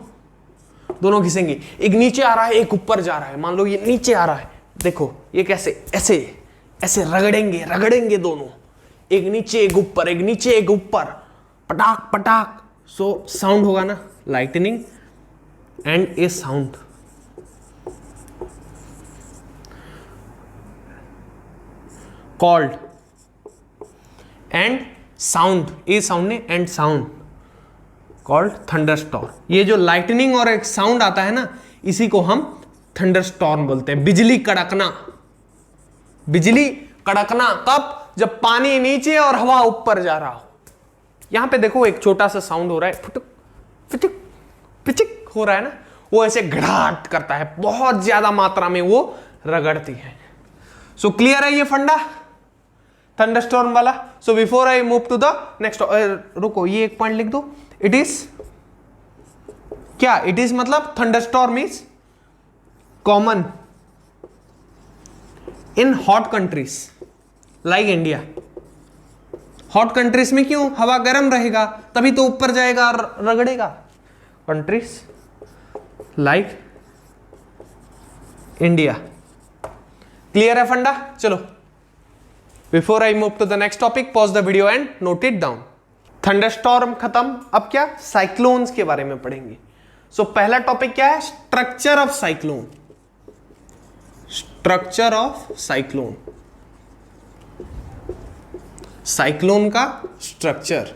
[SPEAKER 1] घिसेंगे, एक नीचे आ रहा है, एक ऊपर जा रहा है। मान लो ये नीचे आ रहा है, देखो ये कैसे ऐसे रगड़ेंगे दोनों, एक नीचे एक ऊपर, एक नीचे एक ऊपर, पटाक पटाक, सो साउंड होगा ना, lightning and A sound. Called and sound, A sound ने एंड साउंड, कॉल्ड थंडरस्टॉर्म। ये जो लाइटनिंग और एक साउंड आता है ना, इसी को हम थंडरस्टॉर्म बोलते हैं। बिजली कड़कना कब, जब पानी नीचे और हवा ऊपर जा रहा हो। यहां पे देखो एक छोटा सा साउंड हो रहा है, फुटुक फिटिक पिचिक हो रहा है ना, वो ऐसे घड़ाट करता है, बहुत ज्यादा मात्रा में वो रगड़ती है। सो क्लियर है ये फंडा थंडरस्टॉर्म वाला। So before I move to the next, रुको ये एक पॉइंट लिख दो, इट इज मतलब thunderstorm is common in hot countries like India. Hot countries में क्यों, हवा गर्म रहेगा तभी तो ऊपर जाएगा और रगड़ेगा। Countries like India. क्लियर है फंडा। चलो before I move to the next topic, pause the video and note it down. Thunderstorm खत्म, अब क्या, साइक्लोन्स के बारे में पढ़ेंगे। सो पहला टॉपिक क्या है, structure of cyclone. Structure of cyclone, cyclone का स्ट्रक्चर।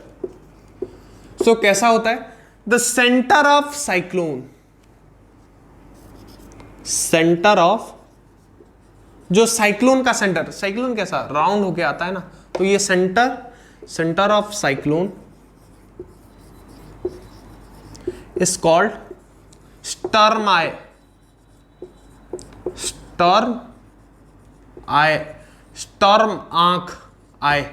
[SPEAKER 1] सो कैसा होता है, the centre of cyclone, centre of, जो साइक्लोन का सेंटर, साइक्लोन कैसा राउंड होके आता है ना, तो ये centre of cyclone is called storm eye, storm आंख आई।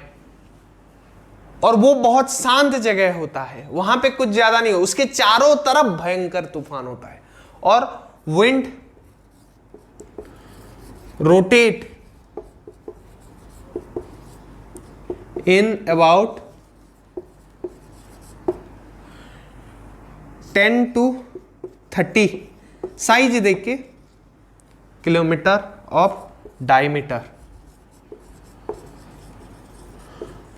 [SPEAKER 1] और वो बहुत शांत जगह होता है, वहां पे कुछ ज्यादा नहीं हो, उसके चारों तरफ भयंकर तूफान होता है, और wind rotate in about 10 to 30 size देख के किलोमीटर ऑफ डायमीटर।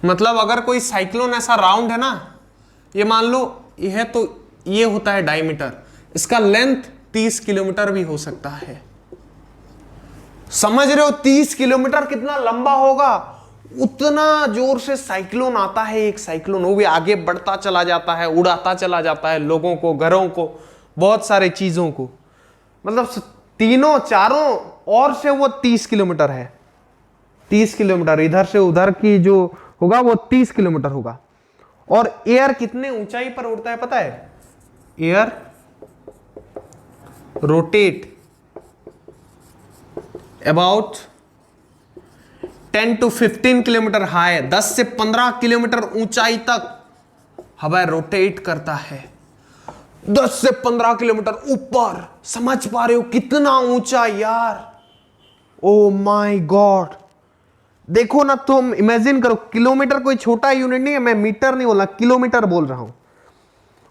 [SPEAKER 1] मतलब अगर कोई साइक्लोन ऐसा राउंड है ना, ये मान लो ये है, तो ये होता है डायमीटर, इसका लेंथ 30 किलोमीटर भी हो सकता है। समझ रहे हो 30 किलोमीटर कितना लंबा होगा, उतना जोर से साइक्लोन आता है। एक साइक्लोन वो भी आगे बढ़ता चला जाता है, उड़ाता चला जाता है लोगों को, घरों को, बहुत सारे चीजों को, मतलब तीनों चारों ओर से वो 30 किलोमीटर है। 30 किलोमीटर इधर से उधर की जो होगा वो 30 किलोमीटर होगा। और एयर कितने ऊंचाई पर उड़ता है पता है, air rotate about 10 to 15 kilometre high, 10 से 15 किलोमीटर ऊंचाई तक हवा रोटेट करता है। 10 से 15 किलोमीटर ऊपर। समझ पा रहे हो कितना ऊंचा यार, ओ माय गॉड। देखो ना, तुम इमेजिन करो, किलोमीटर कोई छोटा यूनिट नहीं है, मैं मीटर नहीं बोल रहा, किलोमीटर बोल रहा हूं।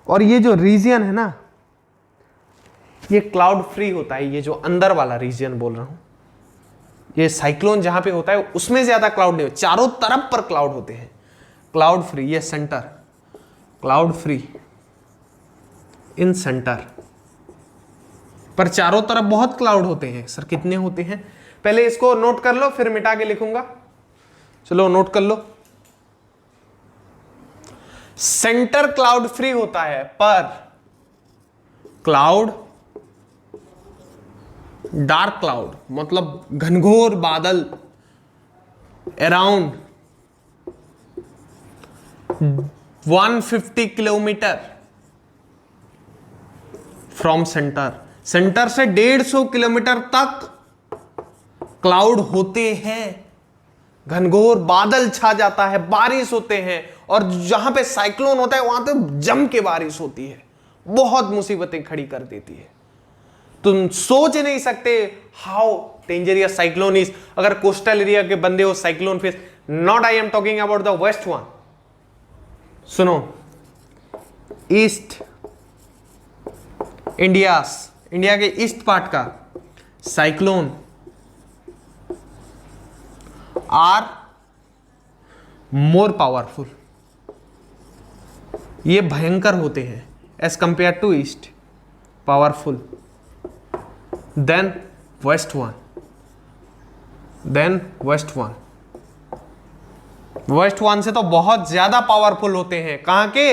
[SPEAKER 1] और ये जो रीजन है ना, ये क्लाउड फ्री होता है, ये जो अंदर वाला रीजन बोल रहा हूं, ये साइक्लोन जहां पे होता है उसमें ज्यादा क्लाउड नहीं, चारों तरफ पर क्लाउड होते हैं, क्लाउड फ्री। ये centre, cloud free in centre, पर चारों तरफ बहुत क्लाउड होते हैं। सर कितने होते हैं? पहले इसको नोट कर लो, फिर मिटा के लिखूंगा। चलो नोट कर लो। सेंटर क्लाउड फ्री होता है, पर क्लाउड, डार्क क्लाउड मतलब घनघोर बादल around 150 kilometre from centre, centre से 150 किलोमीटर तक क्लाउड होते हैं, घनघोर बादल छा जाता है, बारिश होते हैं, और जहां पे साइक्लोन होता है वहां तो जम के बारिश होती है, बहुत मुसीबतें खड़ी कर देती है। तुम सोच नहीं सकते हाउ डेंजरस साइक्लोन इज। अगर कोस्टल एरिया के बंदे हो, cyclone face, not I am talking about the west one. सुनो, ईस्ट इंडिया के ईस्ट पार्ट का साइक्लोन आर मोर पावरफुल, ये भयंकर होते हैं as compare to east, powerful then west one, west one से तो बहुत ज्यादा पावरफुल होते हैं। कहां के?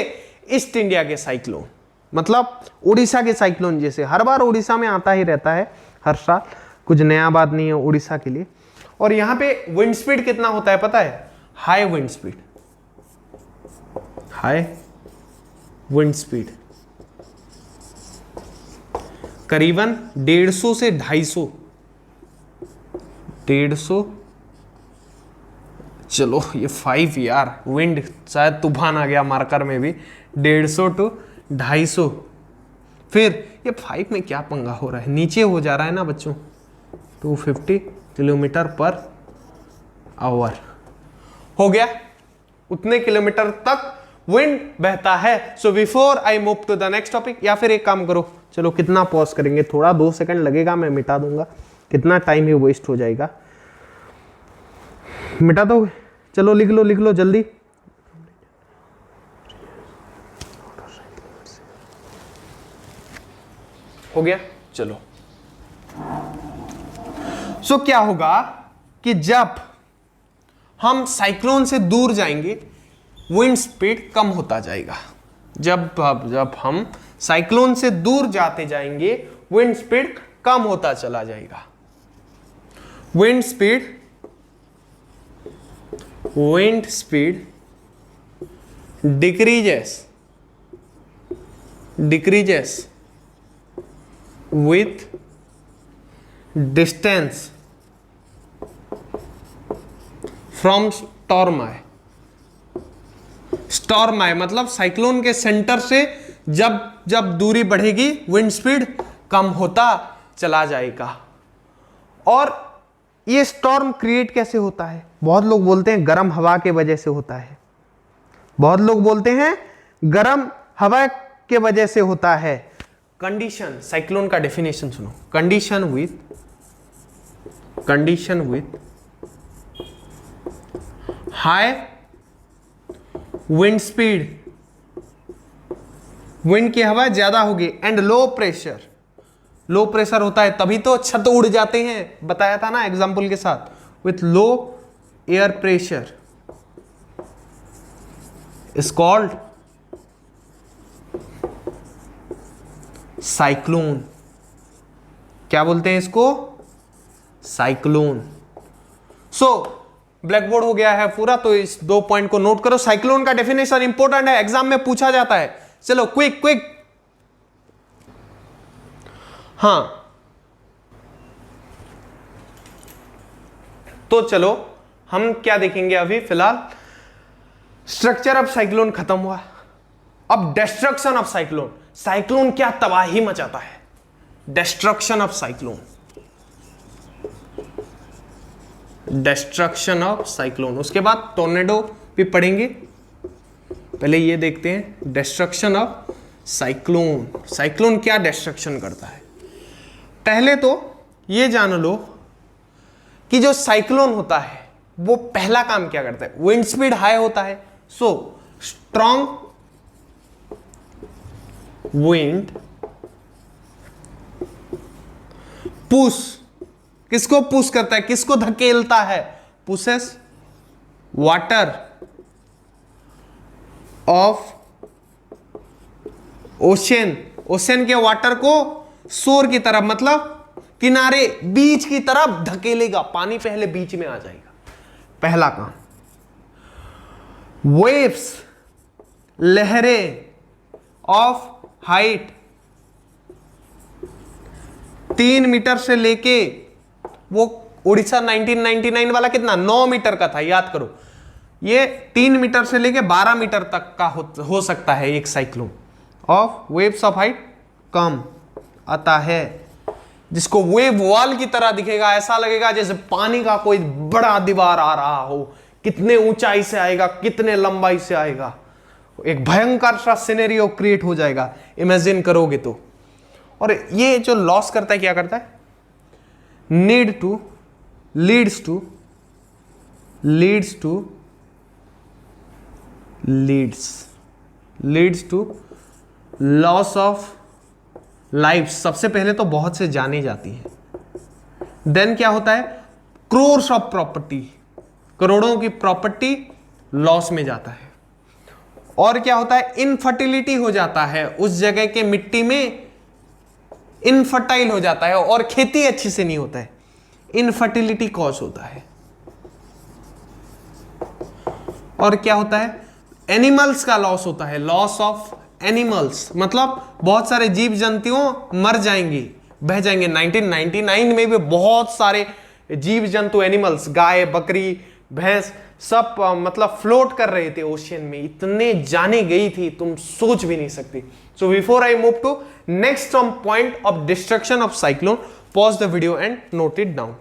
[SPEAKER 1] ईस्ट इंडिया के साइक्लोन, मतलब उड़ीसा के साइक्लोन जैसे। हर बार उड़ीसा में आता ही रहता है हर साल, कुछ नया बात नहीं है उड़ीसा के लिए। और यहां पे विंड स्पीड कितना होता है पता है? हाई विंड स्पीड करीबन 150 से 250, 150, चलो ये 5 यार, विंड शायद तूफान आ गया मार्कर में भी, 150 to 250। फिर ये 5 में क्या पंगा हो रहा है, नीचे हो जा रहा है ना बच्चों, 250 किलोमीटर पर आवर हो गया, उतने किलोमीटर तक विंड बहता है। So before I move to the next topic, या फिर एक काम करो, चलो कितना पॉज करेंगे, थोड़ा 2 सेकंड लगेगा, मैं मिटा दूंगा, कितना टाइम ही वेस्ट हो जाएगा। मिटा दो, चलो लिख लो जल्दी। हो गया, चलो। सो क्या होगा कि जब हम साइक्लोन से दूर जाएंगे, विंड स्पीड कम होता जाएगा। जब हम साइक्लोन से दूर जाते जाएंगे, विंड स्पीड कम होता चला जाएगा। Wind speed decreases with distance from storm eye। Storm आए मतलब साइक्लोन के सेंटर से जब दूरी बढ़ेगी, विंड स्पीड कम होता चला जाएगा। और ये स्टॉर्म क्रिएट कैसे होता है? बहुत लोग बोलते हैं गर्म हवा के वजह से होता है, बहुत लोग बोलते हैं गर्म हवा के वजह से होता है। कंडीशन, साइक्लोन का डेफिनेशन सुनो, condition with high wind speed, wind की हवा ज्यादा होगी, एंड लो प्रेशर होता है, तभी तो छत उड़ जाते हैं, बताया था ना एग्जांपल के साथ। With low air pressure is called cyclone. क्या बोलते हैं इसको? साइक्लोन। सो ब्लैक बोर्ड हो गया है पूरा, तो इस 2 पॉइंट को नोट करो। साइक्लोन का डेफिनेशन इंपॉर्टेंट है, एग्जाम में पूछा जाता है। चलो क्विक। हाँ, तो चलो हम क्या देखेंगे अभी फिलहाल, स्ट्रक्चर ऑफ साइक्लोन खत्म हुआ, अब डिस्ट्रक्शन ऑफ साइक्लोन, साइक्लोन क्या तबाही मचाता है, destruction of cyclone, destruction of cyclone. उसके बाद टोर्नेडो भी पढ़ेंगे, पहले ये देखते हैं डिस्ट्रक्शन ऑफ साइक्लोन। साइक्लोन क्या डिस्ट्रक्शन करता है। पहले तो ये जान लो कि जो साइक्लोन होता है वो पहला काम क्या करता है, विंड स्पीड हाई होता है, सो स्ट्रॉन्ग विंड पुश, किसको पुश करता है, किसको धकेलता है, pushes water of ocean, ocean के वाटर को शोर की तरफ मतलब किनारे बीच की तरफ धकेलेगा, पानी पहले बीच में आ जाएगा, पहला काम। वेव्स लहरें ऑफ हाइट 3 मीटर से लेके, वो उड़ीसा 1999 वाला कितना 9 मीटर का था, याद करो, ये 3 मीटर से लेके 12 मीटर तक का हो सकता है एक cyclone of waves of height कम आता है, जिसको वेव वॉल की तरह दिखेगा, ऐसा लगेगा जैसे पानी का कोई बड़ा दीवार आ रहा हो, कितने ऊंचाई से आएगा, कितने लंबाई से आएगा, एक भयंकर सा सिनेरियो क्रिएट हो जाएगा, इमेजिन करोगे तो। और ये जो लॉस करता है क्या करता है, leads to loss of life. सबसे पहले तो बहुत से जाने जाती है, देन क्या होता है, क्रोर्स ऑफ प्रॉपर्टी, करोड़ों की प्रॉपर्टी लॉस में जाता है। और क्या होता है, इनफर्टिलिटी हो जाता है, उस जगह के मिट्टी में इनफर्टाइल हो जाता है और खेती अच्छी से नहीं होता है, इनफर्टिलिटी कॉज होता है। और क्या होता है, एनिमल्स का लॉस होता है, लॉस ऑफ एनिमल्स, मतलब बहुत सारे जीव जंतुओं मर जाएंगे, बह जाएंगे। 1999 में भी बहुत सारे जीव जंतु एनिमल्स, गाय बकरी भैंस सब मतलब फ्लोट कर रहे थे ओशियन में, इतने जाने गई थी तुम सोच भी नहीं सकती। So before I move to next point of destruction of cyclone, pause the video and note it down.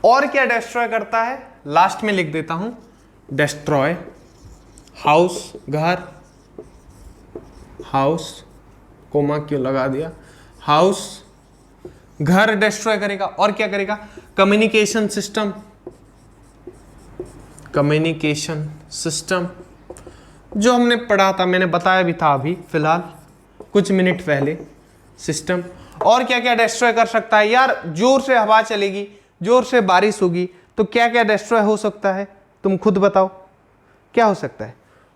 [SPEAKER 1] और क्या डिस्ट्रॉय करता है, लास्ट में लिख देता हूं, डिस्ट्रॉय हाउस, घर, हाउस कोमा क्यों लगा दिया, हाउस घर डिस्ट्रॉय करेगा। और क्या करेगा, कम्युनिकेशन सिस्टम जो हमने पढ़ा था, मैंने बताया भी था अभी फिलहाल कुछ मिनट पहले, सिस्टम। और क्या क्या डिस्ट्रॉय कर सकता है यार, जोर से हवा चलेगी, जोर से बारिश होगी, तो क्या क्या डिस्ट्रॉय हो सकता है, तुम खुद बताओ क्या हो सकता है।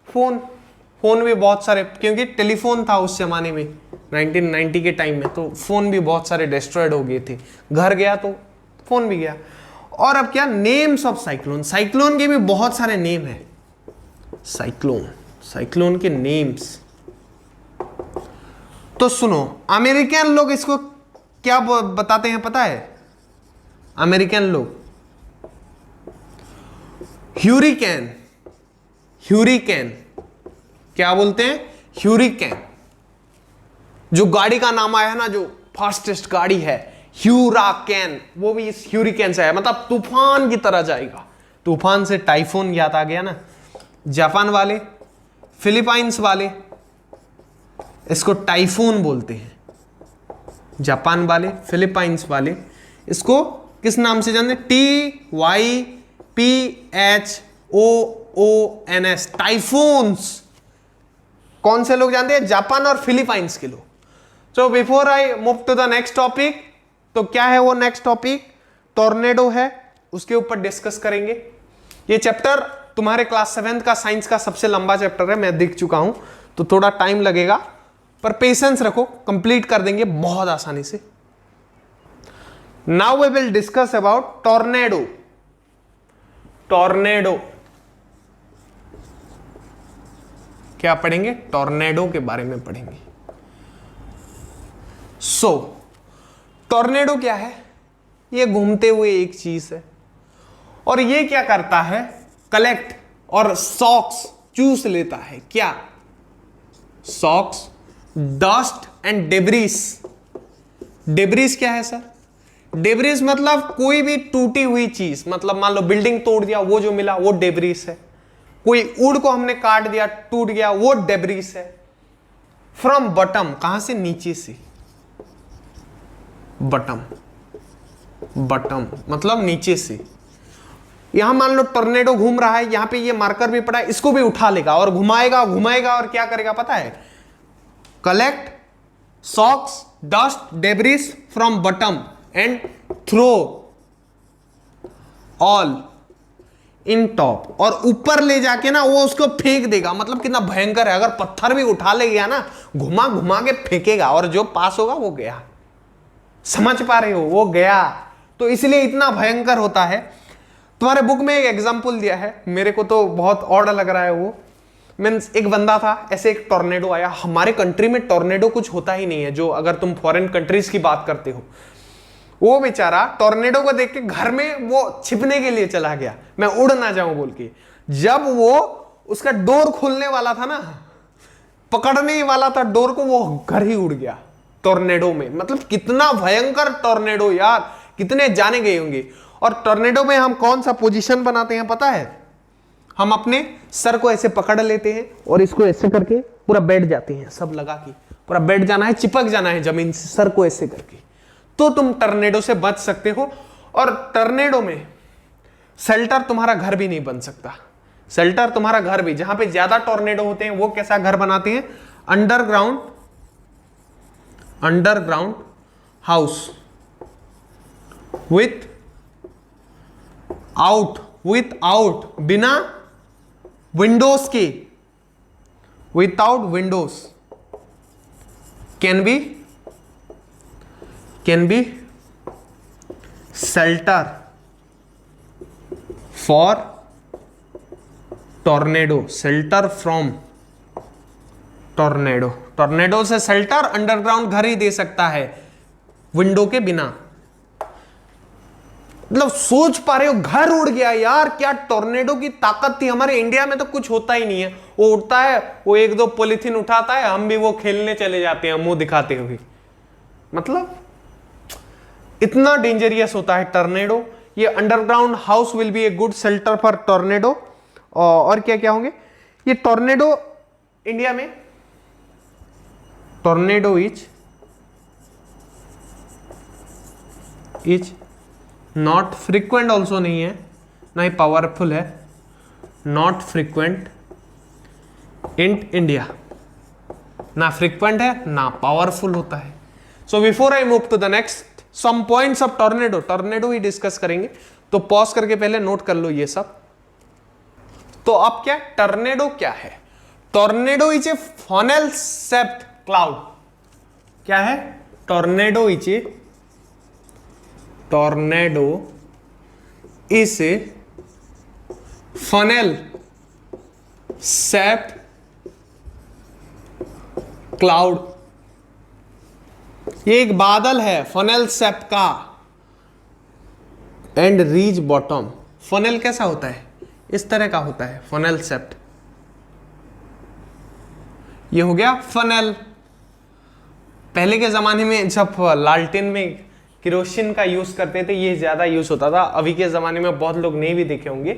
[SPEAKER 1] फोन भी बहुत सारे, क्योंकि टेलीफोन था उस जमाने में 1990 के टाइम में, तो फोन भी बहुत सारे डिस्ट्रॉयड हो गए थे, घर गया तो फोन भी गया। और अब क्या, नेम्स ऑफ साइक्लोन, साइक्लोन के भी बहुत सारे नेम है, साइक्लोन के नेम्स। तो सुनो, अमेरिकन लोग इसको क्या बताते हैं पता है, अमेरिकन लोग ह्यूरिकेन क्या बोलते हैं, ह्यूरिकेन। जो गाड़ी का नाम आया है ना, जो फास्टेस्ट गाड़ी है ह्यूराकेन, वो भी इस ह्यूरिकेन से है, मतलब तूफान की तरह जाएगा। तूफान से टाइफून याद आ गया ना। जापान वाले, फिलीपाइंस वाले इसको टाइफून बोलते हैं, जापान वाले फिलीपाइंस वाले इसको किस नाम से जानते हैं, TYPHOONS, टाइफून्स। कौन से लोग जानते हैं, जापान और फिलीपाइंस के लोग। So before I move to the next topic, तो क्या है वो नेक्स्ट टॉपिक, टॉर्नेडो है, उसके ऊपर डिस्कस करेंगे। ये चैप्टर तुम्हारे क्लास 7th का साइंस का सबसे लंबा चैप्टर है, मैं देख चुका हूं, तो थोड़ा टाइम लगेगा, पर पेशेंस रखो, कंप्लीट कर देंगे बहुत आसानी से। Now we will discuss about tornado. क्या पढ़ेंगे, टॉर्नेडो के बारे में पढ़ेंगे। सो टॉर्नेडो क्या है, ये घूमते हुए एक चीज है, और ये क्या करता है, कलेक्ट और शॉक्स चूस लेता है। क्या? Socks, dust and debris. Debris क्या है सर? डेब्रिस मतलब कोई भी टूटी हुई चीज, मतलब मान लो बिल्डिंग तोड़ दिया, वो जो मिला वो डेब्रिस है। कोई वुड को हमने काट दिया, टूट गया, वो डेब्रिस है। फ्रॉम बॉटम, कहां से? नीचे से। बॉटम, बॉटम मतलब नीचे से। यहां मान लो टॉर्नेडो घूम रहा है, यहां पे ये मार्कर भी पड़ा है, इसको भी उठा लेगा और घुमाएगा घुमाएगा और क्या करेगा पता है? Collect socks, dust, debris from bottom and throw all in top, और ऊपर ले जाके ना वो उसको फेंक देगा। मतलब कितना भयंकर है। अगर पत्थर भी उठा ले गया ना, घुमा घुमा के फेंकेगा और जो पास होगा वो गया। समझ पा रहे हो? वो गया। तो इसलिए इतना भयंकर होता है। तुम्हारे बुक में एक एग्जाम्पल दिया है, मेरे को तो बहुत ऑड लग रहा है वो। मीन्स एक बंदा था, ऐसे एक टॉर्नेडो आया। हमारे कंट्री में टॉर्नेडो कुछ होता ही नहीं है, जो अगर तुम फॉरेन कंट्रीज की बात करते हो। वो बेचारा टॉर्नेडो को देख के घर में वो छिपने के लिए चला गया, मैं उड़ ना जाऊं बोल के। जब वो उसका डोर खोलने वाला था ना, पकड़ने ही वाला था डोर को, वो घर ही उड़ गया टॉर्नेडो में। मतलब कितना भयंकर टॉर्नेडो यार, कितने जाने गए होंगे। और टॉर्नेडो में हम कौन सा पोजीशन बनाते हैं पता है? हम अपने सर को ऐसे पकड़ लेते हैं और इसको ऐसे करके पूरा बैठ जाते हैं, सब लगा के पूरा बैठ जाना है, चिपक जाना है जमीन से, सर को ऐसे करके। तो तुम टॉर्नेडो से बच सकते हो। और टॉर्नेडो में शेल्टर तुम्हारा घर भी नहीं बन सकता। शेल्टर तुम्हारा घर भी, जहां पे ज्यादा टॉर्नेडो होते हैं वो कैसा घर बनाते हैं? Underground, underground house with out, बिना विंडोज के, without Windows, can be shelter for tornado, shelter from tornado। Tornado से शेल्टर अंडरग्राउंड घर ही दे सकता है, विंडो के बिना। मतलब सोच पा रहे हो, घर उड़ गया यार, क्या टॉर्नेडो की ताकत थी। हमारे इंडिया में तो कुछ होता ही नहीं है। वो उड़ता है, वो एक दो पॉलीथीन उठाता है, हम भी वो खेलने चले जाते हैं मुंह दिखाते हुए। मतलब इतना डेंजरियस होता है टॉर्नेडो। ये underground house will be a good shelter for tornado. और क्या क्या होंगे ये टॉर्नेडो इंडिया में? Tornado is not frequent, also नहीं है, ना ही पावरफुल है। नॉट फ्रीक्वेंट इन इंडिया, ना फ्रीक्वेंट है ना पावरफुल होता है। So before I move to the next, some points of tornado, tornado ही डिस्कस करेंगे, तो पॉज करके पहले नोट कर लो ये सब। तो अब क्या टॉर्नेडो क्या है? Tornado is a funnel shaped cloud. क्या है? Tornado is a funnel shaped cloud. ये एक बादल है फनेल शेप का, एंड रीच बॉटम। फनेल कैसा होता है? इस तरह का होता है फनेल शेप्ड। ये हो गया फनेल। पहले के जमाने में जब लालटेन में केरोसिन का यूज करते थे, ये ज्यादा यूज होता था। अभी के जमाने में बहुत लोग नहीं भी देखे होंगे।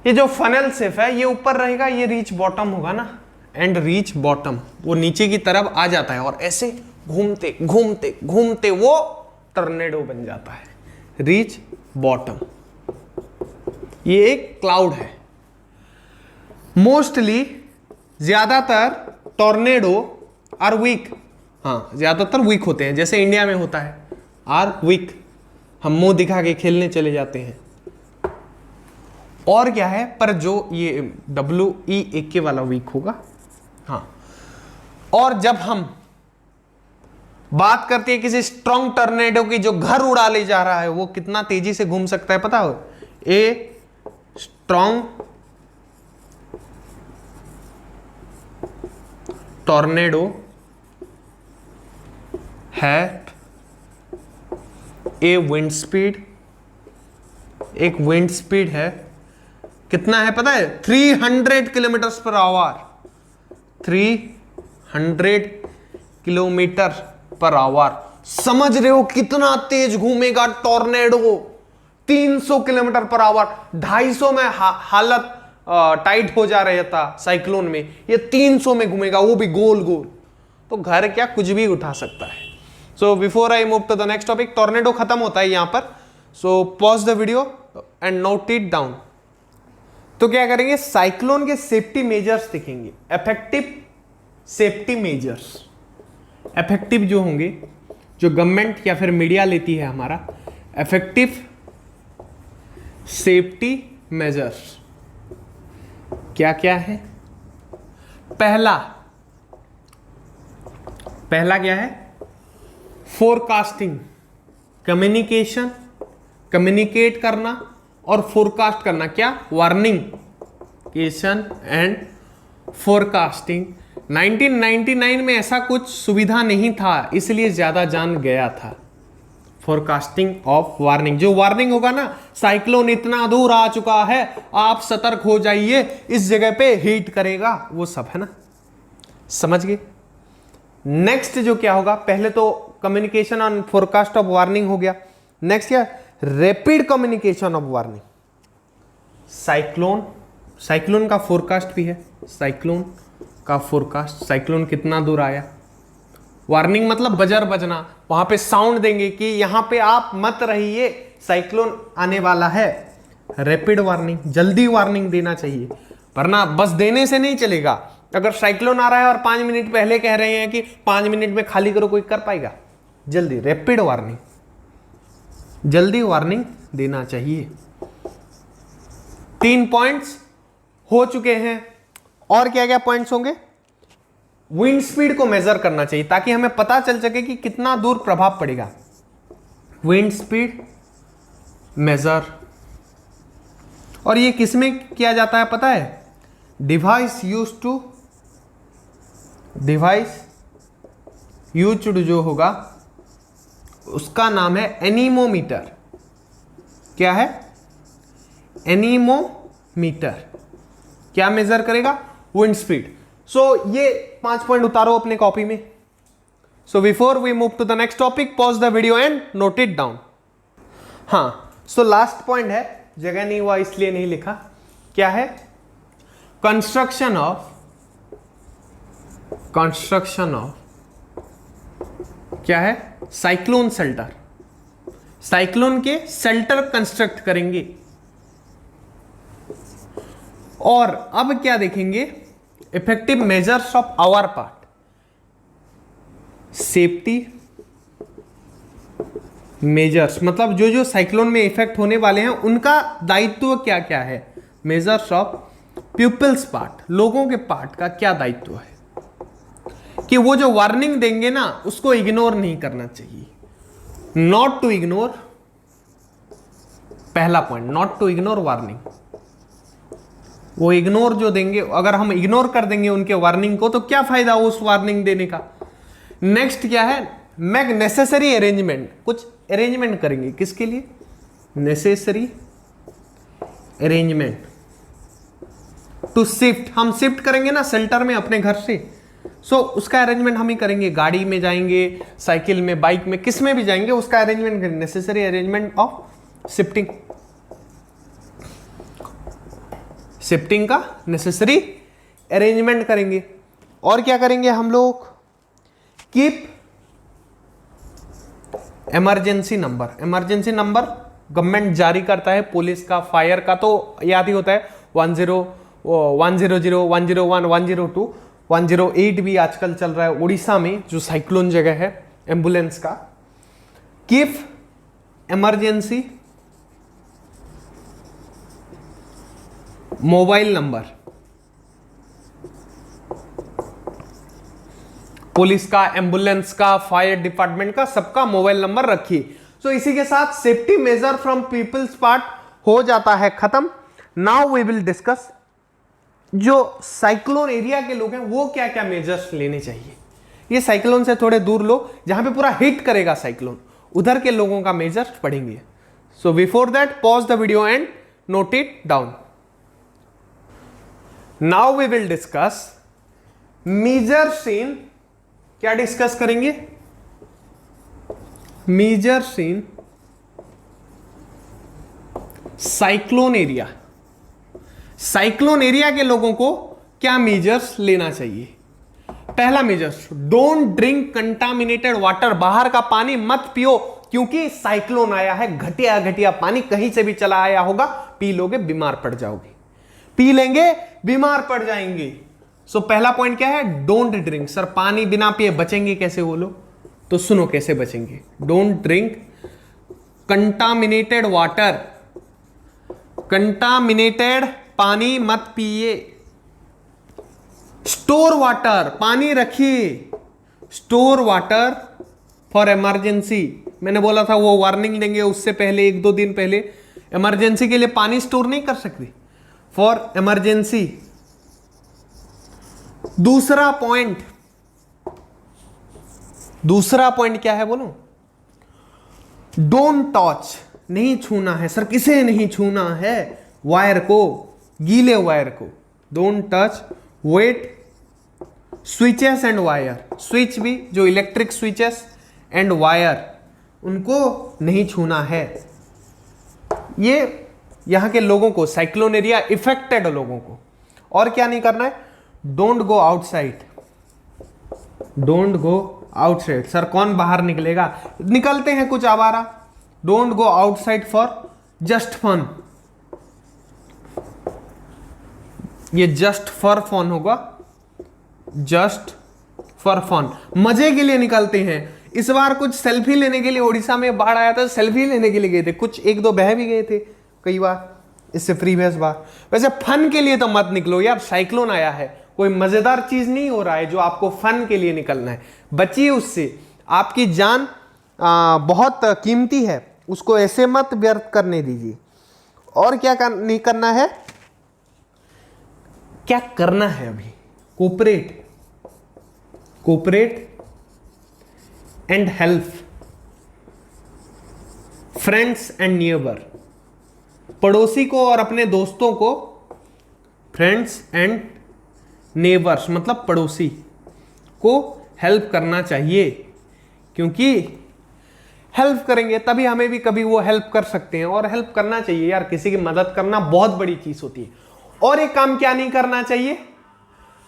[SPEAKER 1] ये जो फनेल शेप है, ये ऊपर रहेगा, ये रीच बॉटम होगा ना, एंड रीच बॉटम, वो नीचे की तरफ आ जाता है और ऐसे घूमते घूमते घूमते वो टॉर्नेडो बन जाता है। रीच बॉटम, ये एक क्लाउड है। मोस्टली ज्यादातर टॉर्नेडो आर वीक, हाँ ज्यादातर वीक होते हैं, जैसे इंडिया में होता है, आर वीक। हम मुंह दिखा के खेलने चले जाते हैं। और क्या है, पर जो ये WEAK वाला वीक होगा, हाँ। और जब हम बात करते हैं किसी स्ट्रॉन्ग टॉर्नेडो की जो घर उड़ा ले जा रहा है, वो कितना तेजी से घूम सकता है पता हो? ए स्ट्रॉन्ग टॉर्नेडो है ए विंड स्पीड, एक विंड स्पीड है कितना है पता है? 300 kilometre per hour, 300 kilometre per hour. समझ रहे हो कितना तेज घूमेगा टॉर्नेडो? 300 kilometre per hour. 250 में हालत टाइट हो जा रहा था साइक्लोन में, ये 300 में घूमेगा, वो भी गोल गोल। तो घर क्या कुछ भी उठा सकता है। So before I move to the next topic, tornado खत्म होता है यहां पर। So pause the video and note it down. तो क्या करेंगे, साइक्लोन के सेफ्टी मेजर्स देखेंगे, इफेक्टिव सेफ्टी मेजर्स। इफेक्टिव जो होंगे, जो गवर्नमेंट या फिर मीडिया लेती है हमारा, इफेक्टिव सेफ्टी मेजर्स क्या क्या है? पहला क्या है? फोरकास्टिंग, कम्युनिकेशन, कम्युनिकेट करना और फोरकास्ट करना। क्या? Warning, cation and forecasting. 1999 में ऐसा कुछ सुविधा नहीं था, इसलिए ज्यादा जान गया था। फोरकास्टिंग ऑफ वार्निंग, जो वार्निंग होगा ना, साइक्लोन इतना दूर आ चुका है, आप सतर्क हो जाइए, इस जगह पे हीट करेगा, वो सब है ना, समझ गए? नेक्स्ट जो क्या होगा, पहले तो communication on forecast of warning हो गया। नेक्स्ट क्या? Rapid communication of warning. Cyclone का फोरकास्ट भी है, साइक्लोन का फोरकास्ट, साइक्लोन कितना दूर आया। वार्निंग मतलब बजर बजना, वहां पे साउंड देंगे कि यहां पे आप मत रहिए, साइक्लोन आने वाला है। रैपिड वार्निंग, जल्दी वार्निंग देना चाहिए, वरना बस देने से नहीं चलेगा। अगर साइक्लोन आ रहा है और 5 मिनट पहले कह रहे हैं कि 5 मिनट में खाली करो, कोई कर पाएगा? जल्दी रैपिड वार्निंग, जल्दी वार्निंग देना चाहिए। 3 पॉइंट्स हो चुके हैं, और क्या क्या पॉइंट्स होंगे? विंड स्पीड को मेजर करना चाहिए ताकि हमें पता चल सके कि कितना दूर प्रभाव पड़ेगा। विंड स्पीड मेजर, और ये किसमें किया जाता है पता है? डिवाइस यूज्ड जो होगा उसका नाम है एनीमोमीटर। क्या है? एनीमोमीटर। क्या मेजर करेगा? Wind speed. सो ये 5 पॉइंट उतारो अपने कॉपी में। So before we move to the next topic, pause the video and note it down. हाँ, सो लास्ट पॉइंट है, जगह नहीं हुआ इसलिए नहीं लिखा। क्या है? कंस्ट्रक्शन ऑफ क्या है? Cyclone shelter. साइक्लोन के शेल्टर कंस्ट्रक्ट करेंगे। और अब क्या देखेंगे? Effective measures of our part, safety measures, मतलब जो जो साइक्लोन में इफेक्ट होने वाले हैं उनका दायित्व क्या क्या है। मेजर्स ऑफ पीपल्स पार्ट, लोगों के पार्ट का क्या दायित्व है, कि वो जो वार्निंग देंगे ना उसको इग्नोर नहीं करना चाहिए। नॉट टू इग्नोर, पहला point, not to ignore warning. वो इग्नोर जो देंगे, अगर हम इग्नोर कर देंगे उनके वार्निंग को तो क्या फायदा उस वार्निंग देने का। नेक्स्ट क्या है? मेक नेसेसरी अरेंजमेंट, कुछ अरेंजमेंट करेंगे किसके लिए? नेसेसरी अरेंजमेंट टू शिफ्ट, हम शिफ्ट करेंगे ना शेल्टर में अपने घर से, सो उसका अरेंजमेंट हम ही करेंगे। गाड़ी में जाएंगे, साइकिल में, बाइक में, किस में भी जाएंगे, उसका अरेंजमेंट करेंगे। Necessary arrangement of shifting, shifting का नेसेसरी अरेंजमेंट करेंगे। और क्या करेंगे हम लोग? Keep emergency number. Emergency number government जारी करता है, पुलिस का, फायर का तो याद ही होता है, 10, 100, 101, 102, 108 भी आजकल चल रहा है उड़ीसा में, जो साइक्लोन जगह है, एम्बुलेंस का। Keep emergency mobile number, police का, एम्बुलेंस का, फायर डिपार्टमेंट का, सबका मोबाइल नंबर रखिए। सो इसी के साथ safety measure from peoples part हो जाता है खत्म। नाउ वी विल डिस्कस जो साइक्लोन एरिया के लोग हैं वो क्या क्या मेजर्स लेने चाहिए। ये साइक्लोन से थोड़े दूर लो, जहां पे पूरा हिट करेगा साइक्लोन, उधर के लोगों का मेजर्स पढ़ेंगे। So before that pause the video and note it down. Now we will discuss measures in, क्या डिस्कस करेंगे? Measures in cyclone area. Cyclone area के लोगों को क्या मेजर्स लेना चाहिए? पहला measures, don't drink contaminated water. बाहर का पानी मत पियो, क्योंकि साइक्लोन आया है, घटिया घटिया पानी कहीं से भी चला आया होगा, पी लोगे बीमार पड़ जाओगे, पी लेंगे बीमार पड़ जाएंगे। सो पहला पॉइंट क्या है? Don't drink. सर पानी बिना पिए बचेंगे कैसे वो लोग? तो सुनो कैसे बचेंगे। Don't drink contaminated water, contaminated पानी मत पिए। स्टोर वाटर, पानी रखिए, स्टोर वाटर फॉर इमरजेंसी। मैंने बोला था वो वार्निंग देंगे उससे पहले, 1-2 दिन पहले। इमरजेंसी के लिए पानी स्टोर नहीं कर सकते, फॉर इमरजेंसी। दूसरा पॉइंट क्या है बोलो? डोंट टच, नहीं छूना है। सर किसे नहीं छूना है? वायर को, गीले वायर को। Don't touch wet switches and wire. Switch भी, जो इलेक्ट्रिक स्विचेस एंड वायर, उनको नहीं छूना है। ये यहां के लोगों को, साइक्लोन एरिया इफेक्टेड लोगों को। और क्या नहीं करना है? Don't go outside, don't go outside. Sir कौन बाहर निकलेगा? निकलते हैं कुछ आवारा। Don't go outside for just fun. ये जस्ट फॉर फन होगा, जस्ट फॉर फन, मजे के लिए निकलते हैं। इस बार कुछ सेल्फी लेने के लिए उड़ीसा में बाढ़ आया था, सेल्फी लेने के लिए गए थे, कुछ 1-2 बह भी गए थे कई बार, इससे प्रीवियस बार। वैसे फन के लिए तो मत निकलो यार, साइक्लोन आया है, कोई मजेदार चीज नहीं हो रहा है जो आपको फन के लिए निकलना है। बचिए उससे, आपकी जान बहुत कीमती है, उसको ऐसे मत व्यर्थ करने दीजिए। और क्या नहीं करना है? क्या करना है अभी? Cooperate and help friends and neighbour. पड़ोसी को और अपने दोस्तों को, फ्रेंड्स एंड नेबर्स मतलब पड़ोसी को हेल्प करना चाहिए, क्योंकि हेल्प करेंगे तभी हमें भी कभी वो हेल्प कर सकते हैं। और हेल्प करना चाहिए यार, किसी की मदद करना बहुत बड़ी चीज होती है। और एक काम क्या नहीं करना चाहिए?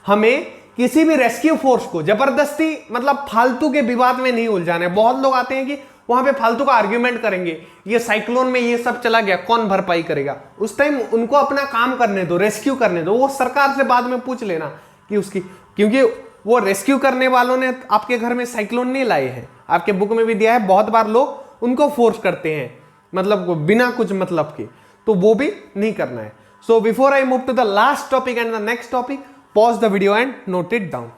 [SPEAKER 1] हमें किसी भी रेस्क्यू फोर्स को जबरदस्ती, मतलब फालतू के विवाद में नहीं उलझाना है। बहुत लोग आते हैं कि वहां पे फालतू का आर्ग्यूमेंट करेंगे, ये साइक्लोन में ये सब चला गया, कौन भरपाई करेगा? उस टाइम उनको अपना काम करने दो, रेस्क्यू करने दो। वो सरकार से बाद में पूछ लेना कि उसकी, क्योंकि वो रेस्क्यू करने वालों ने आपके घर में साइक्लोन नहीं लाए हैं। आपके बुक में भी दिया है, बहुत बार लोग उनको फोर्स करते हैं, मतलब बिना कुछ मतलब के, तो वो भी नहीं करना है। So before I move to the last topic and the next topic, pause the video and note it down.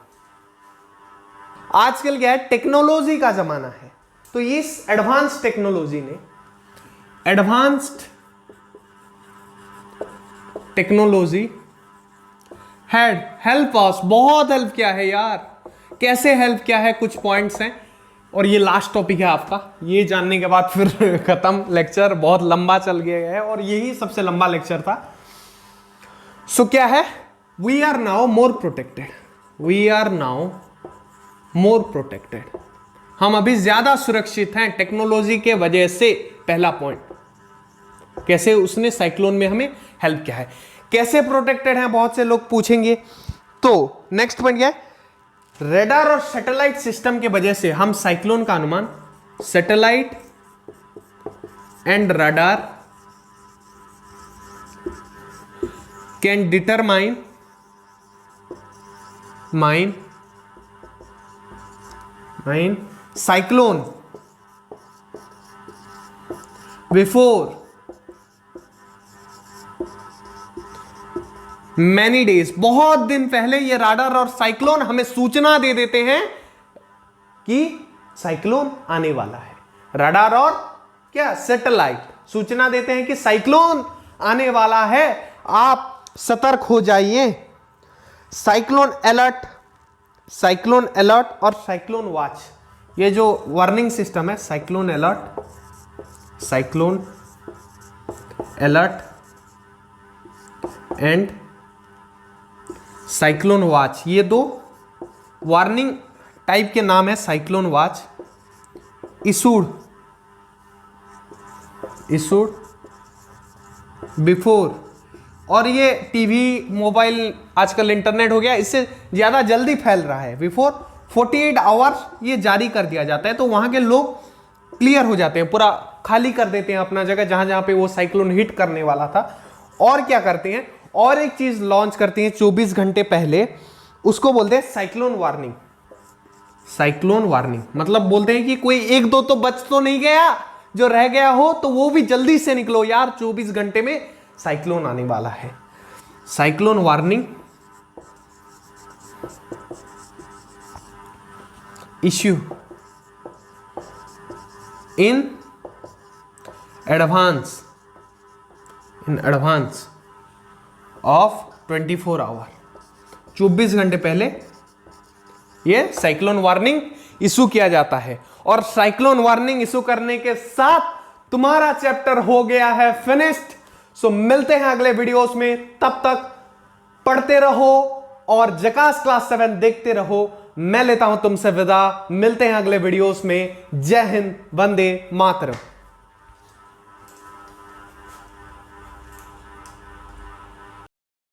[SPEAKER 1] आजकल क्या है, टेक्नोलॉजी का जमाना है, तो इस एडवांस टेक्नोलॉजी ने, advanced technology had help us, बहुत हेल्प किया है यार। कैसे हेल्प किया है? कुछ पॉइंट्स हैं, और ये लास्ट टॉपिक है आपका। ये जानने के बाद फिर खत्म लेक्चर, बहुत लंबा चल गया है और यही सबसे लंबा लेक्चर था। सो क्या है? We are now more protected, we are now more protected. हम अभी ज्यादा सुरक्षित हैं टेक्नोलॉजी के वजह से। पहला पॉइंट, कैसे उसने साइक्लोन में हमें हेल्प किया है, कैसे प्रोटेक्टेड हैं, बहुत से लोग पूछेंगे। तो नेक्स्ट पॉइंट क्या है? रेडार और सैटेलाइट सिस्टम के वजह से हम साइक्लोन का अनुमान, satellite and radar can determine cyclone before many days। बहुत दिन पहले ये राडार और साइक्लोन हमें सूचना दे देते हैं कि साइक्लोन आने वाला है। राडार और क्या, सैटेलाइट सूचना देते हैं कि साइक्लोन आने वाला है, आप सतर्क हो जाइए। साइक्लोन अलर्ट और साइक्लोन वॉच, ये जो वार्निंग सिस्टम है, cyclone alert and cyclone watch, ये दो वार्निंग टाइप के नाम है। साइक्लोन वाच इशूड बिफोर, और ये टीवी, मोबाइल, आजकल इंटरनेट हो गया, इससे ज़्यादा जल्दी फैल रहा है। बिफोर 48 आवर्स ये जारी कर दिया जाता है, तो वहाँ के लोग क्लियर हो जाते हैं, पूरा खाली कर देते हैं अपना जगह जहाँ जहाँ पे वो साइक्लोन हिट करने वाला था। और क्या करते हैं, और एक चीज़ लॉन्च करते हैं 24 घंटे पहले, उसको बोलते हैं साइक्लोन वार्निंग। साइक्लोन वार्निंग मतलब बोलते हैं कि कोई एक दो तो बच तो नहीं गया, जो रह गया हो तो वो भी जल्दी से निकलो यार, 24 घंटे में साइक्लोन आने वाला है। Cyclone warning issue in advance of 24 hour, 24 घंटे पहले ये साइक्लोन वार्निंग इशू किया जाता है। और साइक्लोन वार्निंग इशू करने के साथ तुम्हारा चैप्टर हो गया है फिनिश्ड। सो मिलते हैं अगले वीडियोस में, तब तक पढ़ते रहो और जकास क्लास 7 देखते रहो। मैं लेता हूं तुमसे विदा, मिलते हैं अगले वीडियोस में। जय हिंद, वंदे मातरम।